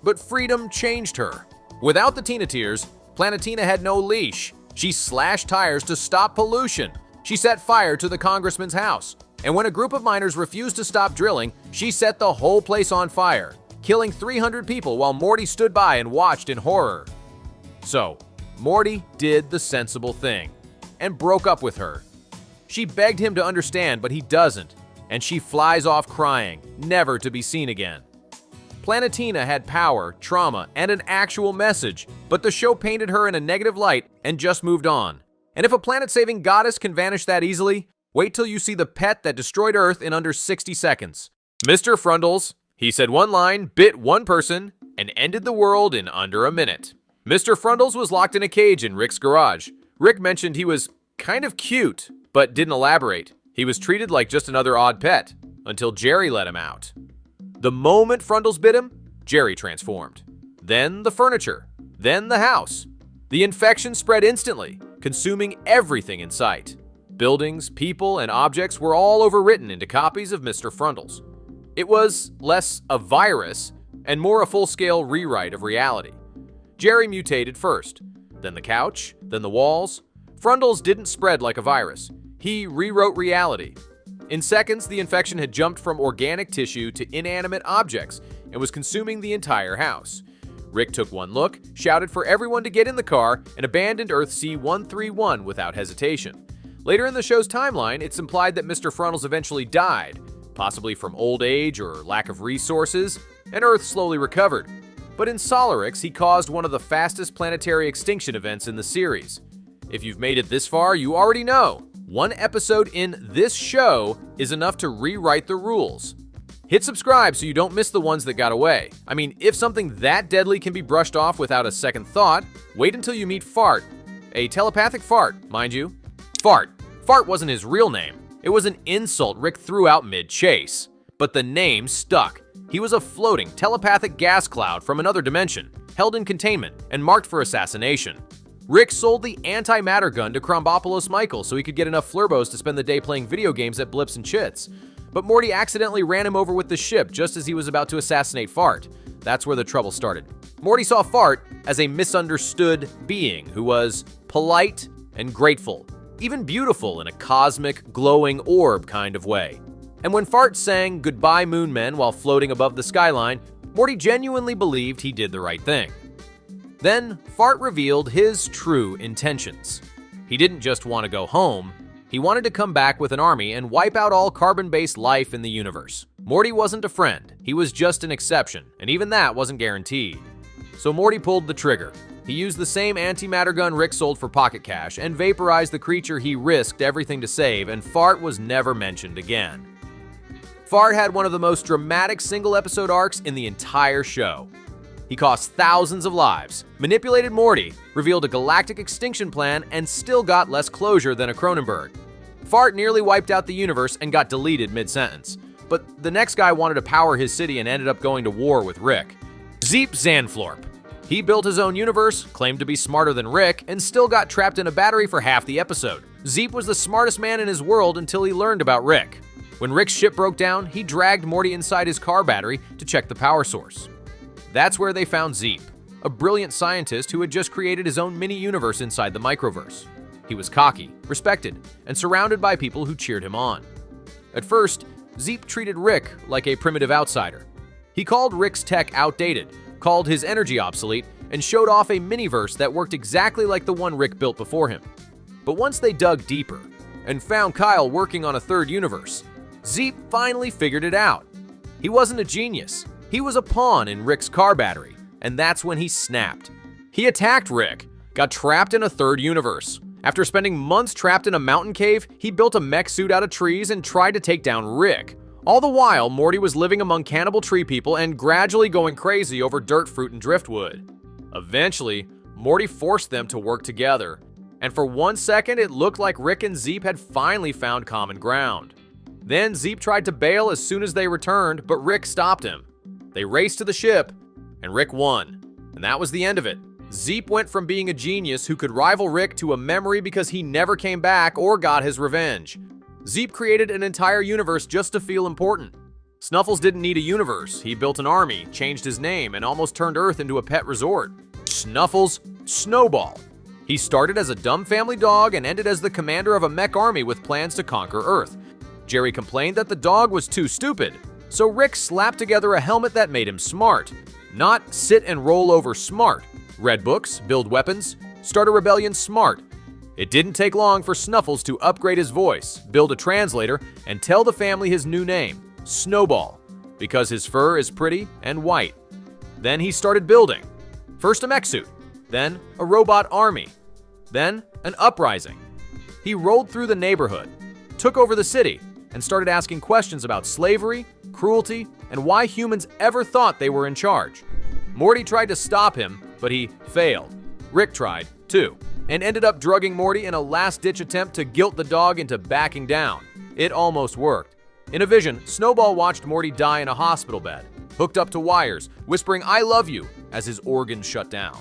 But freedom changed her. Without the Teenateers, Planetina had no leash. She slashed tires to stop pollution. She set fire to the congressman's house. And when a group of miners refused to stop drilling, she set the whole place on fire, killing 300 people while Morty stood by and watched in horror. So, Morty did the sensible thing and broke up with her. She begged him to understand, but he doesn't, and she flies off crying, never to be seen again. Planetina had power, trauma, and an actual message, but the show painted her in a negative light and just moved on. And if a planet-saving goddess can vanish that easily, wait till you see the pet that destroyed Earth in under 60 seconds. Mr. Frundles, he said one line, bit one person, and ended the world in under a minute. Mr. Frundles was locked in a cage in Rick's garage. Rick mentioned he was kind of cute, but didn't elaborate. He was treated like just another odd pet, until Jerry let him out. The moment Frundles bit him, Jerry transformed. Then the furniture. Then the house. The infection spread instantly, consuming everything in sight. Buildings, people, and objects were all overwritten into copies of Mr. Frundles. It was less a virus and more a full-scale rewrite of reality. Jerry mutated first, then the couch, then the walls. Frundles didn't spread like a virus. He rewrote reality. In seconds, the infection had jumped from organic tissue to inanimate objects and was consuming the entire house. Rick took one look, shouted for everyone to get in the car, and abandoned Earth C-131 without hesitation. Later in the show's timeline, it's implied that Mr. Frundles eventually died, possibly from old age or lack of resources, and Earth slowly recovered. But in Solarix, he caused one of the fastest planetary extinction events in the series. If you've made it this far, you already know. One episode in this show is enough to rewrite the rules. Hit subscribe so you don't miss the ones that got away. I mean, if something that deadly can be brushed off without a second thought, wait until you meet Fart. A telepathic fart, mind you. Fart. Fart wasn't his real name. It was an insult Rick threw out mid-chase. But the name stuck. He was a floating, telepathic gas cloud from another dimension, held in containment and marked for assassination. Rick sold the antimatter gun to Krombopolis Michael so he could get enough flurbos to spend the day playing video games at Blips and Chits. But Morty accidentally ran him over with the ship just as he was about to assassinate Fart. That's where the trouble started. Morty saw Fart as a misunderstood being who was polite and grateful, even beautiful in a cosmic, glowing orb kind of way. And when Fart sang "Goodbye Moon Men" while floating above the skyline, Morty genuinely believed he did the right thing. Then, Fart revealed his true intentions. He didn't just want to go home, he wanted to come back with an army and wipe out all carbon-based life in the universe. Morty wasn't a friend, he was just an exception, and even that wasn't guaranteed. So Morty pulled the trigger. He used the same antimatter gun Rick sold for pocket cash and vaporized the creature he risked everything to save, and Fart was never mentioned again. Fart had one of the most dramatic single-episode arcs in the entire show. He cost thousands of lives, manipulated Morty, revealed a galactic extinction plan, and still got less closure than a Cronenberg. Fart nearly wiped out the universe and got deleted mid-sentence. But the next guy wanted to power his city and ended up going to war with Rick. Zeep Zanflorp. He built his own universe, claimed to be smarter than Rick, and still got trapped in a battery for half the episode. Zeep was the smartest man in his world until he learned about Rick. When Rick's ship broke down, he dragged Morty inside his car battery to check the power source. That's where they found Zeep, a brilliant scientist who had just created his own mini-universe inside the microverse. He was cocky, respected, and surrounded by people who cheered him on. At first, Zeep treated Rick like a primitive outsider. He called Rick's tech outdated, called his energy obsolete, and showed off a miniverse that worked exactly like the one Rick built before him. But once they dug deeper and found Kyle working on a third universe, Zeep finally figured it out. He wasn't a genius. He was a pawn in Rick's car battery, and that's when he snapped. He attacked Rick, got trapped in a third universe. After spending months trapped in a mountain cave, he built a mech suit out of trees and tried to take down Rick. All the while, Morty was living among cannibal tree people and gradually going crazy over dirt, fruit, and driftwood. Eventually, Morty forced them to work together, and for 1 second it looked like Rick and Zeep had finally found common ground. Then Zeep tried to bail as soon as they returned, but Rick stopped him. They raced to the ship, and Rick won. And that was the end of it. Zeep went from being a genius who could rival Rick to a memory because he never came back or got his revenge. Zeep created an entire universe just to feel important. Snuffles didn't need a universe. He built an army, changed his name, and almost turned Earth into a pet resort. Snuffles Snowball. He started as a dumb family dog and ended as the commander of a mech army with plans to conquer Earth. Jerry complained that the dog was too stupid, so Rick slapped together a helmet that made him smart. Not sit and roll over smart. Read books, build weapons, start a rebellion smart. It didn't take long for Snuffles to upgrade his voice, build a translator, and tell the family his new name, Snowball, because his fur is pretty and white. Then he started building. First a mech suit, then a robot army, then an uprising. He rolled through the neighborhood, took over the city, and started asking questions about slavery, cruelty, and why humans ever thought they were in charge. Morty tried to stop him, but he failed. Rick tried, too, and ended up drugging Morty in a last-ditch attempt to guilt the dog into backing down. It almost worked. In a vision, Snowball watched Morty die in a hospital bed, hooked up to wires, whispering "I love you" as his organs shut down.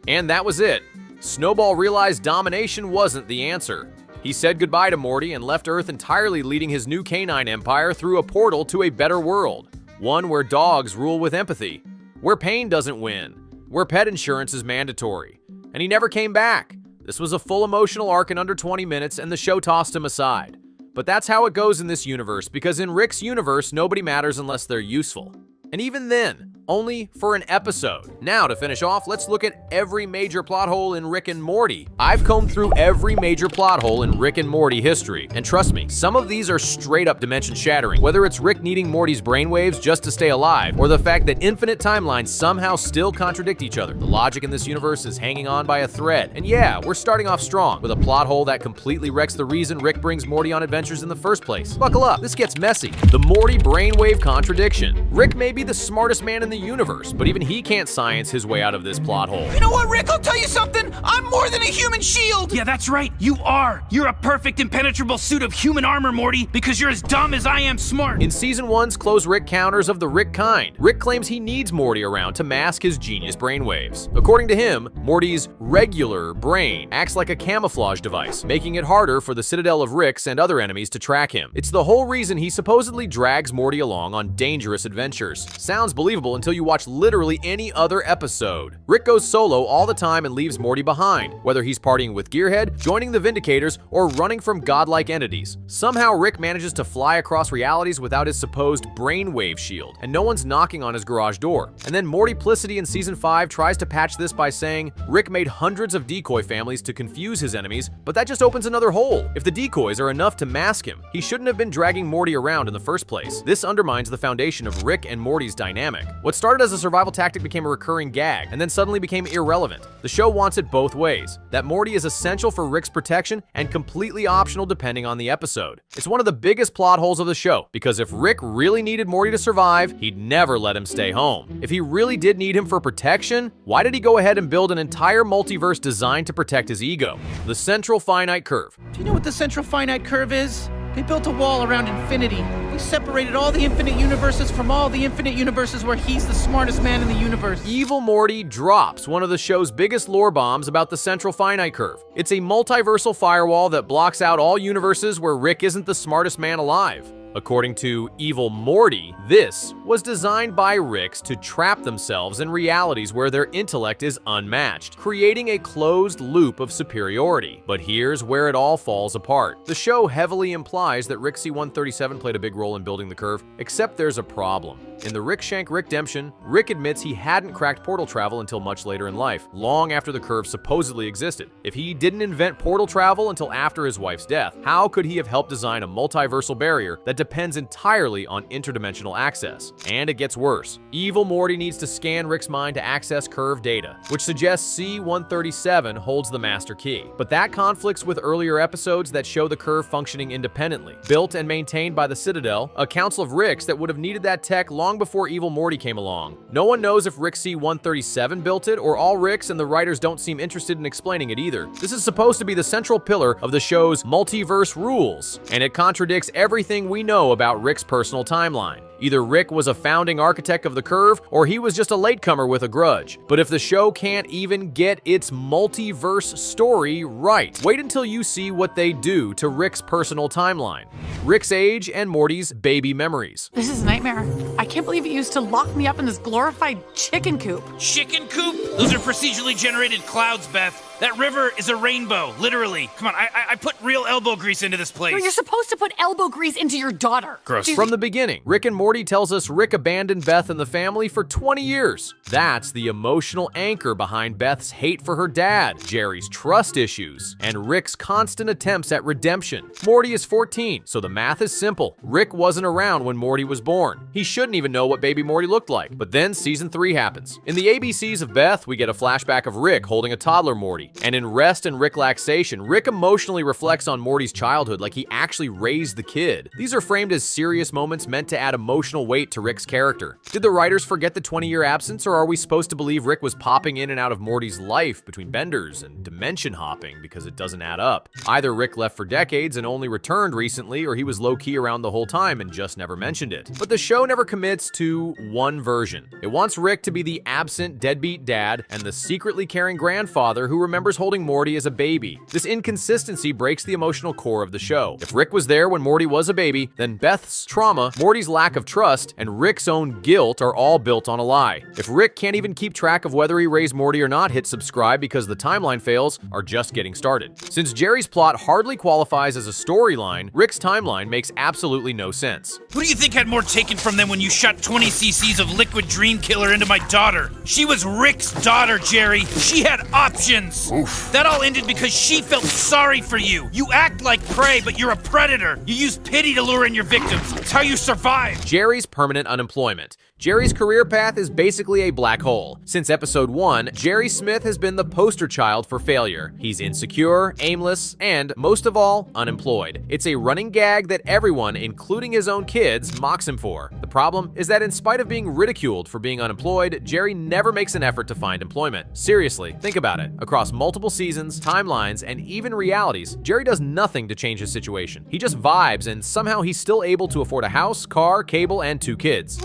And that was it. Snowball realized domination wasn't the answer. He said goodbye to Morty and left Earth entirely, leading his new canine empire through a portal to a better world. One where dogs rule with empathy, where pain doesn't win, where pet insurance is mandatory. And he never came back. This was a full emotional arc in under 20 minutes, and the show tossed him aside. But that's how it goes in this universe, because in Rick's universe, nobody matters unless they're useful. And even then, only for an episode. Now, to finish off, let's look at every major plot hole in Rick and Morty. I've combed through every major plot hole in Rick and Morty history, and trust me, some of these are straight up dimension-shattering, whether it's Rick needing Morty's brainwaves just to stay alive, or the fact that infinite timelines somehow still contradict each other. The logic in this universe is hanging on by a thread. And yeah, we're starting off strong, with a plot hole that completely wrecks the reason Rick brings Morty on adventures in the first place. Buckle up, this gets messy. The Morty brainwave contradiction. Rick may be the smartest man in the universe, but even he can't science his way out of this plot hole. You know what, Rick? I'll tell you something. I'm more than a human shield. Yeah, that's right. You are. You're a perfect impenetrable suit of human armor, Morty, because you're as dumb as I am smart. In Season 1's Close Rick counters of the Rick kind, Rick claims he needs Morty around to mask his genius brainwaves. According to him, Morty's regular brain acts like a camouflage device, making it harder for the Citadel of Ricks and other enemies to track him. It's the whole reason he supposedly drags Morty along on dangerous adventures. Sounds believable until you watch literally any other episode. Rick goes solo all the time and leaves Morty behind, whether he's partying with Gearhead, joining the Vindicators, or running from godlike entities. Somehow Rick manages to fly across realities without his supposed brainwave shield, and no one's knocking on his garage door. And then Mortyplicity in Season 5 tries to patch this by saying Rick made hundreds of decoy families to confuse his enemies, but that just opens another hole. If the decoys are enough to mask him, he shouldn't have been dragging Morty around in the first place. This undermines the foundation of Rick and Morty's dynamic. What started as a survival tactic became a recurring gag, and then suddenly became irrelevant. The show wants it both ways, that Morty is essential for Rick's protection and completely optional depending on the episode. It's one of the biggest plot holes of the show, because if Rick really needed Morty to survive, he'd never let him stay home. If he really did need him for protection, why did he go ahead and build an entire multiverse designed to protect his ego? The central finite curve. Do you know what the central finite curve is? They built a wall around infinity. They separated all the infinite universes from all the infinite universes where he's the smartest man in the universe. Evil Morty drops one of the show's biggest lore bombs about the central finite curve. It's a multiversal firewall that blocks out all universes where Rick isn't the smartest man alive. According to Evil Morty, this was designed by Ricks to trap themselves in realities where their intellect is unmatched, creating a closed loop of superiority. But here's where it all falls apart. The show heavily implies that Rick C-137 played a big role in building the curve, except there's a problem. In the Rick Shank Rickdemption, Rick admits he hadn't cracked portal travel until much later in life, long after the curve supposedly existed. If he didn't invent portal travel until after his wife's death, how could he have helped design a multiversal barrier that depends entirely on interdimensional access? And it gets worse. Evil Morty needs to scan Rick's mind to access curve data, which suggests C-137 holds the master key. But that conflicts with earlier episodes that show the curve functioning independently. Built and maintained by the Citadel, a council of Ricks that would have needed that tech long before Evil Morty came along. No one knows if Rick C-137 built it, or all Ricks and the writers don't seem interested in explaining it either. This is supposed to be the central pillar of the show's multiverse rules, and it contradicts everything we know about Rick's personal timeline. Either Rick was a founding architect of the curve, or he was just a latecomer with a grudge. But if the show can't even get its multiverse story right, wait until you see what they do to Rick's personal timeline. Rick's age and Morty's baby memories. This is a nightmare. I can't believe you used to lock me up in this glorified chicken coop. Chicken coop? Those are procedurally generated clouds, Beth. That river is a rainbow, literally. Come on, I put real elbow grease into this place. No, you're supposed to put elbow grease into your daughter. Gross. From the beginning, Rick and Morty tells us Rick abandoned Beth and the family for 20 years. That's the emotional anchor behind Beth's hate for her dad, Jerry's trust issues, and Rick's constant attempts at redemption. Morty is 14, so the math is simple. Rick wasn't around when Morty was born. He shouldn't even know what baby Morty looked like. But then season 3 happens. In the ABCs of Beth, we get a flashback of Rick holding a toddler Morty. And in Rest and Ricklaxation, Rick emotionally reflects on Morty's childhood like he actually raised the kid. These are framed as serious moments meant to add emotional weight to Rick's character. Did the writers forget the 20-year absence, or are we supposed to believe Rick was popping in and out of Morty's life between benders and dimension hopping because it doesn't add up? Either Rick left for decades and only returned recently, or he was low-key around the whole time and just never mentioned it. But the show never commits to one version. It wants Rick to be the absent, deadbeat dad and the secretly caring grandfather who remembers holding Morty as a baby. This inconsistency breaks the emotional core of the show. If Rick was there when Morty was a baby, then Beth's trauma, Morty's lack of trust, and Rick's own guilt are all built on a lie. If Rick can't even keep track of whether he raised Morty or not, hit subscribe because the timeline fails are just getting started. Since Jerry's plot hardly qualifies as a storyline, Rick's timeline makes absolutely no sense. Who do you think had more taken from them when you shot 20 cc's of liquid dream killer into my daughter? She was Rick's daughter, Jerry. She had options. Oof. That all ended because she felt sorry for you. You act like prey, but you're a predator. You use pity to lure in your victims. It's how you survive. Jerry's permanent unemployment. Jerry's career path is basically a black hole. Since episode 1, Jerry Smith has been the poster child for failure. He's insecure, aimless, and, most of all, unemployed. It's a running gag that everyone, including his own kids, mocks him for. The problem is that in spite of being ridiculed for being unemployed, Jerry never makes an effort to find employment. Seriously, think about it. Across multiple seasons, timelines, and even realities, Jerry does nothing to change his situation. He just vibes, and somehow he's still able to afford a house, car, cable, and 2 kids.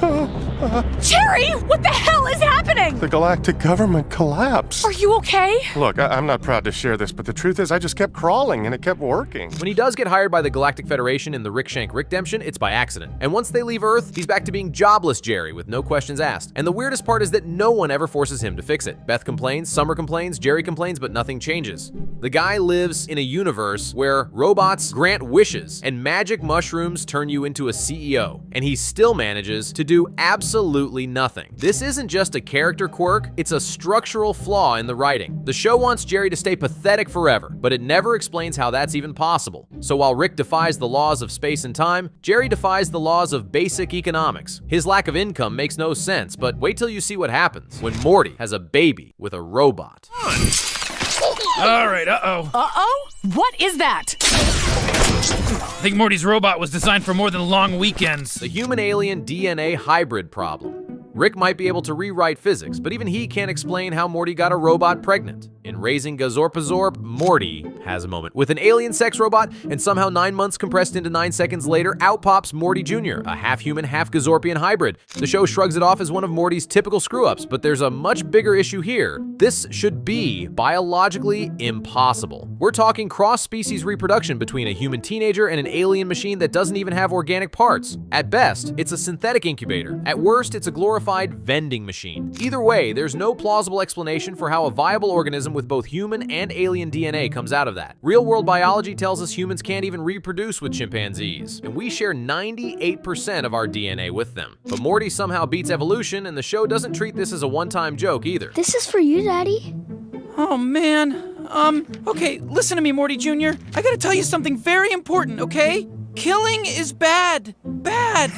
Jerry, what the hell is happening? The galactic government collapsed. Are you okay? Look, I'm not proud to share this, but the truth is I just kept crawling and it kept working. When he does get hired by the Galactic Federation in the Rick Shank Rickdemption, it's by accident. And once they leave Earth, he's back to being jobless Jerry with no questions asked. And the weirdest part is that no one ever forces him to fix it. Beth complains, Summer complains, Jerry complains, but nothing changes. The guy lives in a universe where robots grant wishes and magic mushrooms turn you into a CEO. And he still manages to do absolutely nothing. This isn't just a character quirk, it's a structural flaw in the writing. The show wants Jerry to stay pathetic forever, but it never explains how that's even possible. So while Rick defies the laws of space and time, Jerry defies the laws of basic economics. His lack of income makes no sense, but wait till you see what happens when Morty has a baby with a robot. All right, uh-oh. Uh-oh? What is that? I think Morty's robot was designed for more than long weekends. The human-alien DNA hybrid problem. Rick might be able to rewrite physics, but even he can't explain how Morty got a robot pregnant. In Raising Gazorpazorp, Morty has a moment. With an alien sex robot, and somehow 9 months compressed into 9 seconds later, out pops Morty Jr., a half-human, half-Gazorpian hybrid. The show shrugs it off as one of Morty's typical screw-ups, but there's a much bigger issue here. This should be biologically impossible. We're talking cross-species reproduction between a human teenager and an alien machine that doesn't even have organic parts. At best, it's a synthetic incubator. At worst, it's a glorified vending machine. Either way, there's no plausible explanation for how a viable organism with both human and alien DNA comes out of that. Real-world biology tells us humans can't even reproduce with chimpanzees, and we share 98% of our DNA with them. But Morty somehow beats evolution, and the show doesn't treat this as a one-time joke either. This is for you, Daddy. Oh, man. Okay, listen to me, Morty Jr. I gotta tell you something very important, okay? Killing is bad. Bad.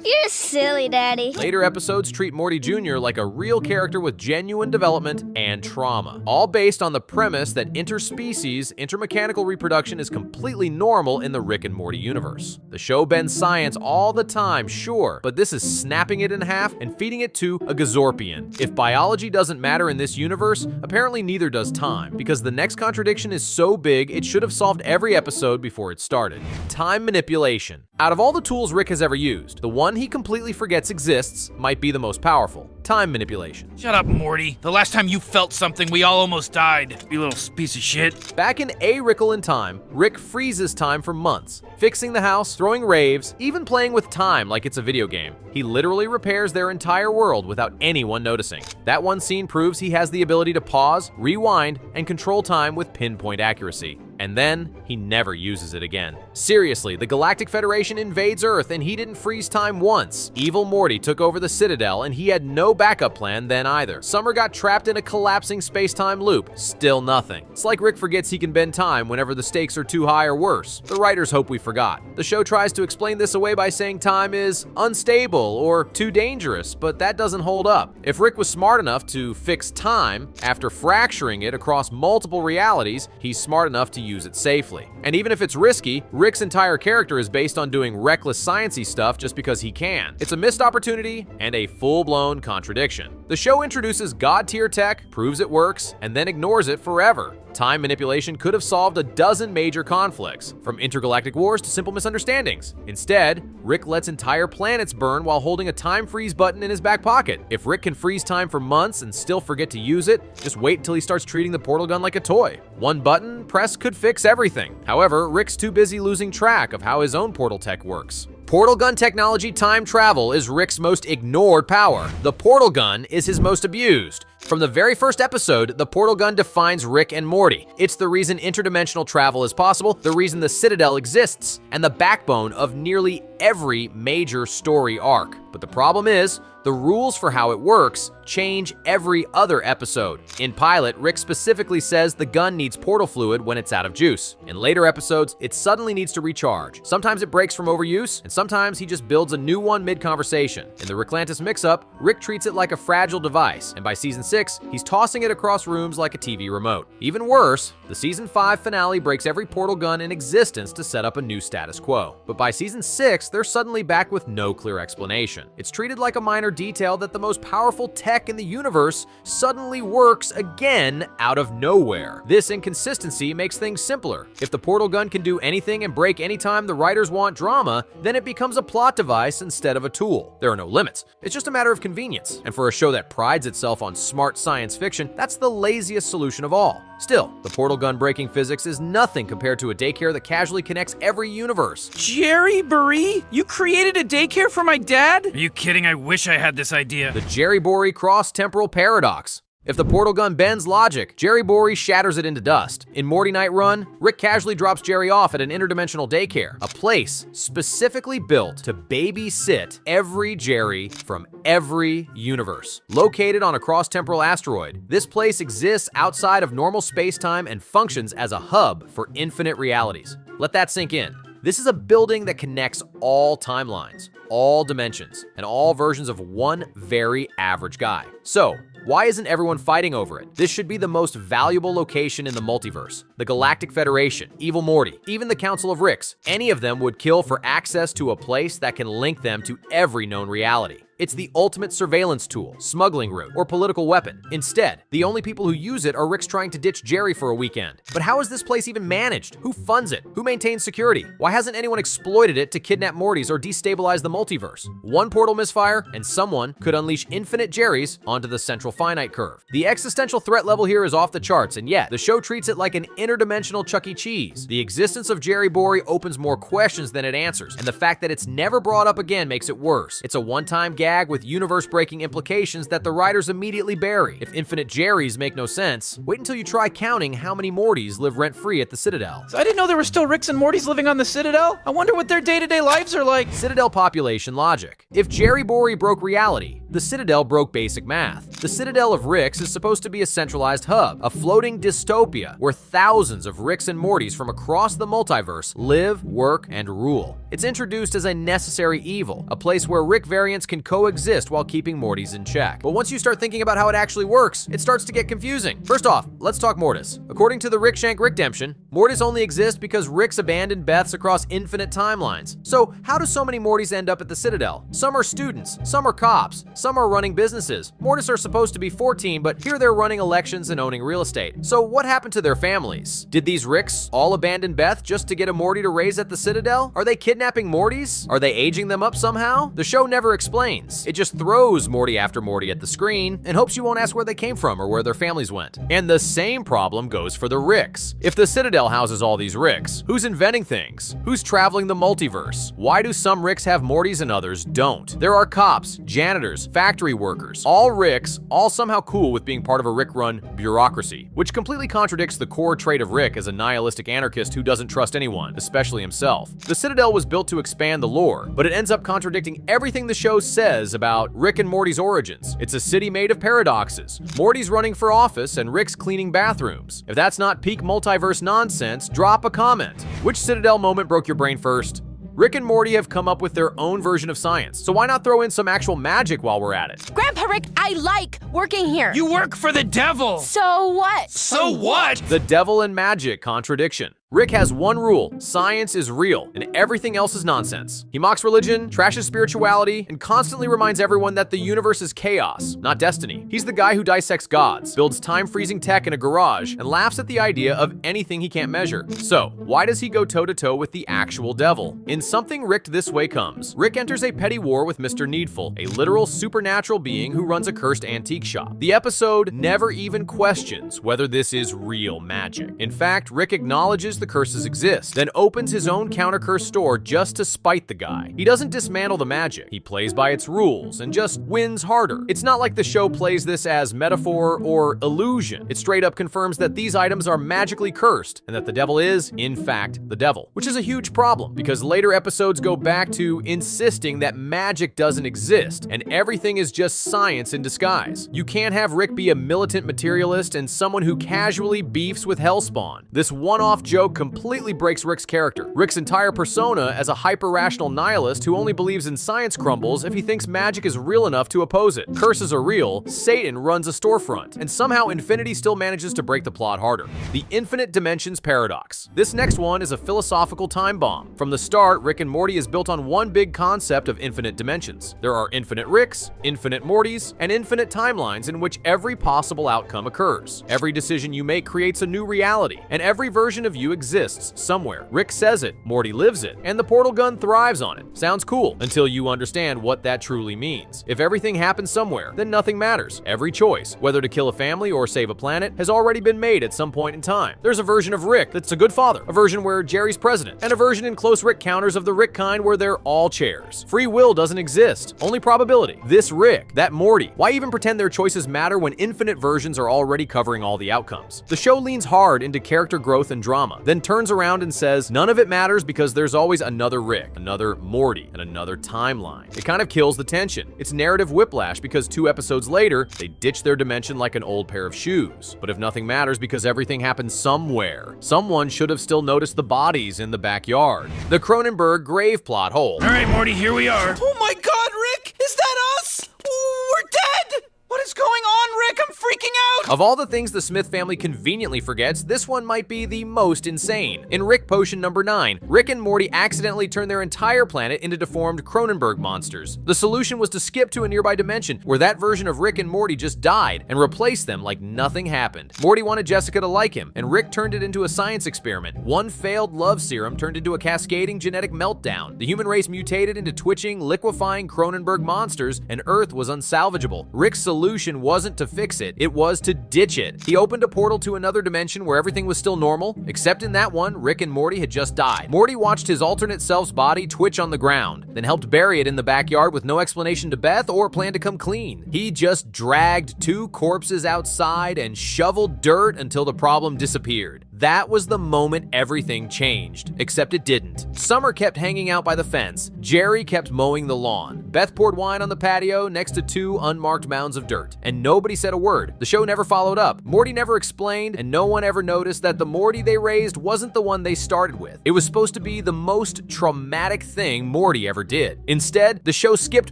You're silly, Daddy. Later episodes treat Morty Jr. like a real character with genuine development and trauma, all based on the premise that interspecies, intermechanical reproduction is completely normal in the Rick and Morty universe. The show bends science all the time, sure, but this is snapping it in half and feeding it to a Gazorpian. If biology doesn't matter in this universe, apparently neither does time, because the next contradiction is so big it should have solved every episode before it started. Time Time manipulation. Out of all the tools Rick has ever used, the one he completely forgets exists might be the most powerful. Time manipulation. Shut up, Morty. The last time you felt something, we all almost died. You little piece of shit. Back in A Rickle in Time, Rick freezes time for months, fixing the house, throwing raves, even playing with time like it's a video game. He literally repairs their entire world without anyone noticing. That one scene proves he has the ability to pause, rewind, and control time with pinpoint accuracy. And then, he never uses it again. Seriously, the Galactic Federation invades Earth and he didn't freeze time once. Evil Morty took over the Citadel and he had no backup plan then either. Summer got trapped in a collapsing space-time loop. Still nothing. It's like Rick forgets he can bend time whenever the stakes are too high or worse. The writers hope we forgot. The show tries to explain this away by saying time is unstable or too dangerous, but that doesn't hold up. If Rick was smart enough to fix time after fracturing it across multiple realities, he's smart enough to use it safely. And even if it's risky, Rick's entire character is based on doing reckless science-y stuff just because he can. It's a missed opportunity and a full-blown contradiction. The show introduces god-tier tech, proves it works, and then ignores it forever. Time manipulation could have solved a dozen major conflicts, from intergalactic wars to simple misunderstandings. Instead, Rick lets entire planets burn while holding a time freeze button in his back pocket. If Rick can freeze time for months and still forget to use it, just wait until he starts treating the portal gun like a toy. One button press could fix everything. However, Rick's too busy losing track of how his own portal tech works. Portal gun technology time travel is Rick's most ignored power. The portal gun is his most abused. From the very first episode, the portal gun defines Rick and Morty. It's the reason interdimensional travel is possible, the reason the Citadel exists, and the backbone of nearly every major story arc. But the problem is, the rules for how it works change every other episode. In pilot, Rick specifically says the gun needs portal fluid when it's out of juice. In later episodes, it suddenly needs to recharge. Sometimes it breaks from overuse, and sometimes he just builds a new one mid-conversation. In the Ricklantis mix-up, Rick treats it like a fragile device, and by season 6, he's tossing it across rooms like a TV remote. Even worse, the season 5 finale breaks every portal gun in existence to set up a new status quo. But by season 6, they're suddenly back with no clear explanation. It's treated like a minor detail that the most powerful tech in the universe suddenly works again out of nowhere. This inconsistency makes things simpler. If the portal gun can do anything and break anytime the writers want drama, then it becomes a plot device instead of a tool. There are no limits. It's just a matter of convenience. And for a show that prides itself on smart science fiction, that's the laziest solution of all. Still, the portal gun breaking physics is nothing compared to a daycare that casually connects every universe. Jerry Burry, you created a daycare for my dad? Are you kidding? I wish I had this idea. The Jerry Bory cross-temporal paradox. If the portal gun bends logic, Jerry Bory shatters it into dust. In Morty Night Run, Rick casually drops Jerry off at an interdimensional daycare, a place specifically built to babysit every Jerry from every universe. Located on a cross-temporal asteroid, this place exists outside of normal space-time and functions as a hub for infinite realities. Let that sink in. This is a building that connects all timelines, all dimensions, and all versions of one very average guy. So, why isn't everyone fighting over it? This should be the most valuable location in the multiverse. The Galactic Federation, Evil Morty, even the Council of Ricks, any of them would kill for access to a place that can link them to every known reality. It's the ultimate surveillance tool, smuggling route, or political weapon. Instead, the only people who use it are Rick's trying to ditch Jerry for a weekend. But how is this place even managed? Who funds it? Who maintains security? Why hasn't anyone exploited it to kidnap Mortys or destabilize the multiverse? One portal misfire, and someone could unleash infinite Jerrys onto the central finite curve. The existential threat level here is off the charts, and yet the show treats it like an interdimensional Chuck E. Cheese. The existence of Jerry Bory opens more questions than it answers, and the fact that it's never brought up again makes it worse. It's a one-time gag with universe-breaking implications that the writers immediately bury. If infinite Jerrys make no sense, wait until you try counting how many Mortys live rent-free at the Citadel. So I didn't know there were still Ricks and Mortys living on the Citadel. I wonder what their day-to-day lives are like. Citadel population logic. If Jerry Bory broke reality, the Citadel broke basic math. The Citadel of Ricks is supposed to be a centralized hub, a floating dystopia where thousands of Ricks and Mortys from across the multiverse live, work, and rule. It's introduced as a necessary evil, a place where Rick variants can coexist while keeping Mortys in check. But once you start thinking about how it actually works, it starts to get confusing. First off, let's talk Mortis. According to the Rick Shank Rickdemption, Mortys only exist because Ricks abandoned Beths across infinite timelines. So how do so many Mortys end up at the Citadel? Some are students, some are cops, some are running businesses. Mortys are supposed to be 14, but here they're running elections and owning real estate. So what happened to their families? Did these Ricks all abandon Beth just to get a Morty to raise at the Citadel? Are they kidnapping Mortys? Are they aging them up somehow? The show never explains. It just throws Morty after Morty at the screen and hopes you won't ask where they came from or where their families went. And the same problem goes for the Ricks. If the Citadel houses all these Ricks, who's inventing things? Who's traveling the multiverse? Why do some Ricks have Mortys and others don't? There are cops, janitors, factory workers, all Ricks, all somehow cool with being part of a Rick-run bureaucracy, which completely contradicts the core trait of Rick as a nihilistic anarchist who doesn't trust anyone, especially himself. The Citadel was built to expand the lore, but it ends up contradicting everything the show says about Rick and Morty's origins. It's a city made of paradoxes. Morty's running for office and Rick's cleaning bathrooms. If that's not peak multiverse nonsense, drop a comment. Which Citadel moment broke your brain first? Rick and Morty have come up with their own version of science, so why not throw in some actual magic while we're at it? Grandpa Rick, I like working here. You work for the devil. So what? So what? The devil and magic contradiction. Rick has one rule: science is real, and everything else is nonsense. He mocks religion, trashes spirituality, and constantly reminds everyone that the universe is chaos, not destiny. He's the guy who dissects gods, builds time-freezing tech in a garage, and laughs at the idea of anything he can't measure. So, why does he go toe-to-toe with the actual devil? In Something Ricked This Way Comes, Rick enters a petty war with Mr. Needful, a literal supernatural being who runs a cursed antique shop. The episode never even questions whether this is real magic. In fact, Rick acknowledges the curses exist, then opens his own counter-curse store just to spite the guy. He doesn't dismantle the magic, he plays by its rules and just wins harder. It's not like the show plays this as metaphor or illusion. It straight up confirms that these items are magically cursed and that the devil is, in fact, the devil, which is a huge problem because later episodes go back to insisting that magic doesn't exist and everything is just science in disguise. You can't have Rick be a militant materialist and someone who casually beefs with Hellspawn. This one-off joke completely breaks Rick's character. Rick's entire persona as a hyper-rational nihilist who only believes in science crumbles if he thinks magic is real enough to oppose it. Curses are real, Satan runs a storefront, and somehow Infinity still manages to break the plot harder. The Infinite Dimensions Paradox. This next one is a philosophical time bomb. From the start, Rick and Morty is built on one big concept of infinite dimensions. There are infinite Ricks, infinite Mortys, and infinite timelines in which every possible outcome occurs. Every decision you make creates a new reality, and every version of you exists somewhere. Rick says it, Morty lives it, and the portal gun thrives on it. Sounds cool, until you understand what that truly means. If everything happens somewhere, then nothing matters. Every choice, whether to kill a family or save a planet, has already been made at some point in time. There's a version of Rick that's a good father, a version where Jerry's president, and a version in Close Rick Counters of the Rick kind where they're all chairs. Free will doesn't exist, only probability. This Rick, that Morty. Why even pretend their choices matter when infinite versions are already covering all the outcomes? The show leans hard into character growth and drama, then turns around and says none of it matters because there's always another Rick, another Morty, and another timeline. It kind of kills the tension. It's narrative whiplash because 2 episodes later, they ditch their dimension like an old pair of shoes. But if nothing matters because everything happens somewhere, someone should have still noticed the bodies in the backyard. The Cronenberg grave plot hole. All right, Morty, here we are. Oh my god, Rick! Is that us? We're dead! What is going on, Rick? I'm freaking out! Of all the things the Smith family conveniently forgets, this one might be the most insane. In Rick Potion number 9, Rick and Morty accidentally turn their entire planet into deformed Cronenberg monsters. The solution was to skip to a nearby dimension where that version of Rick and Morty just died and replace them like nothing happened. Morty wanted Jessica to like him, and Rick turned it into a science experiment. One failed love serum turned into a cascading genetic meltdown. The human race mutated into twitching, liquefying Cronenberg monsters, and Earth was unsalvageable. Rick's solution wasn't to fix it, it was to ditch it. He opened a portal to another dimension where everything was still normal, except in that one, Rick and Morty had just died. Morty watched his alternate self's body twitch on the ground, then helped bury it in the backyard with no explanation to Beth or plan to come clean. He just dragged 2 corpses outside and shoveled dirt until the problem disappeared. That was the moment everything changed, except it didn't. Summer kept hanging out by the fence. Jerry kept mowing the lawn. Beth poured wine on the patio next to 2 unmarked mounds of dirt, and nobody said a word. The show never followed up. Morty never explained, and no one ever noticed that the Morty they raised wasn't the one they started with. It was supposed to be the most traumatic thing Morty ever did. Instead, the show skipped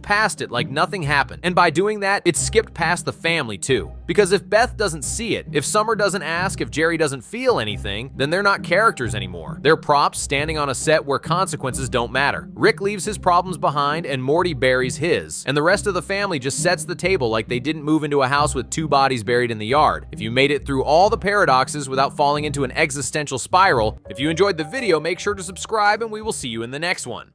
past it like nothing happened, and by doing that, it skipped past the family too. Because if Beth doesn't see it, if Summer doesn't ask, if Jerry doesn't feel anything, anything, then they're not characters anymore. They're props standing on a set where consequences don't matter. Rick leaves his problems behind and Morty buries his, and the rest of the family just sets the table like they didn't move into a house with 2 bodies buried in the yard. If you made it through all the paradoxes without falling into an existential spiral, if you enjoyed the video, make sure to subscribe and we will see you in the next one.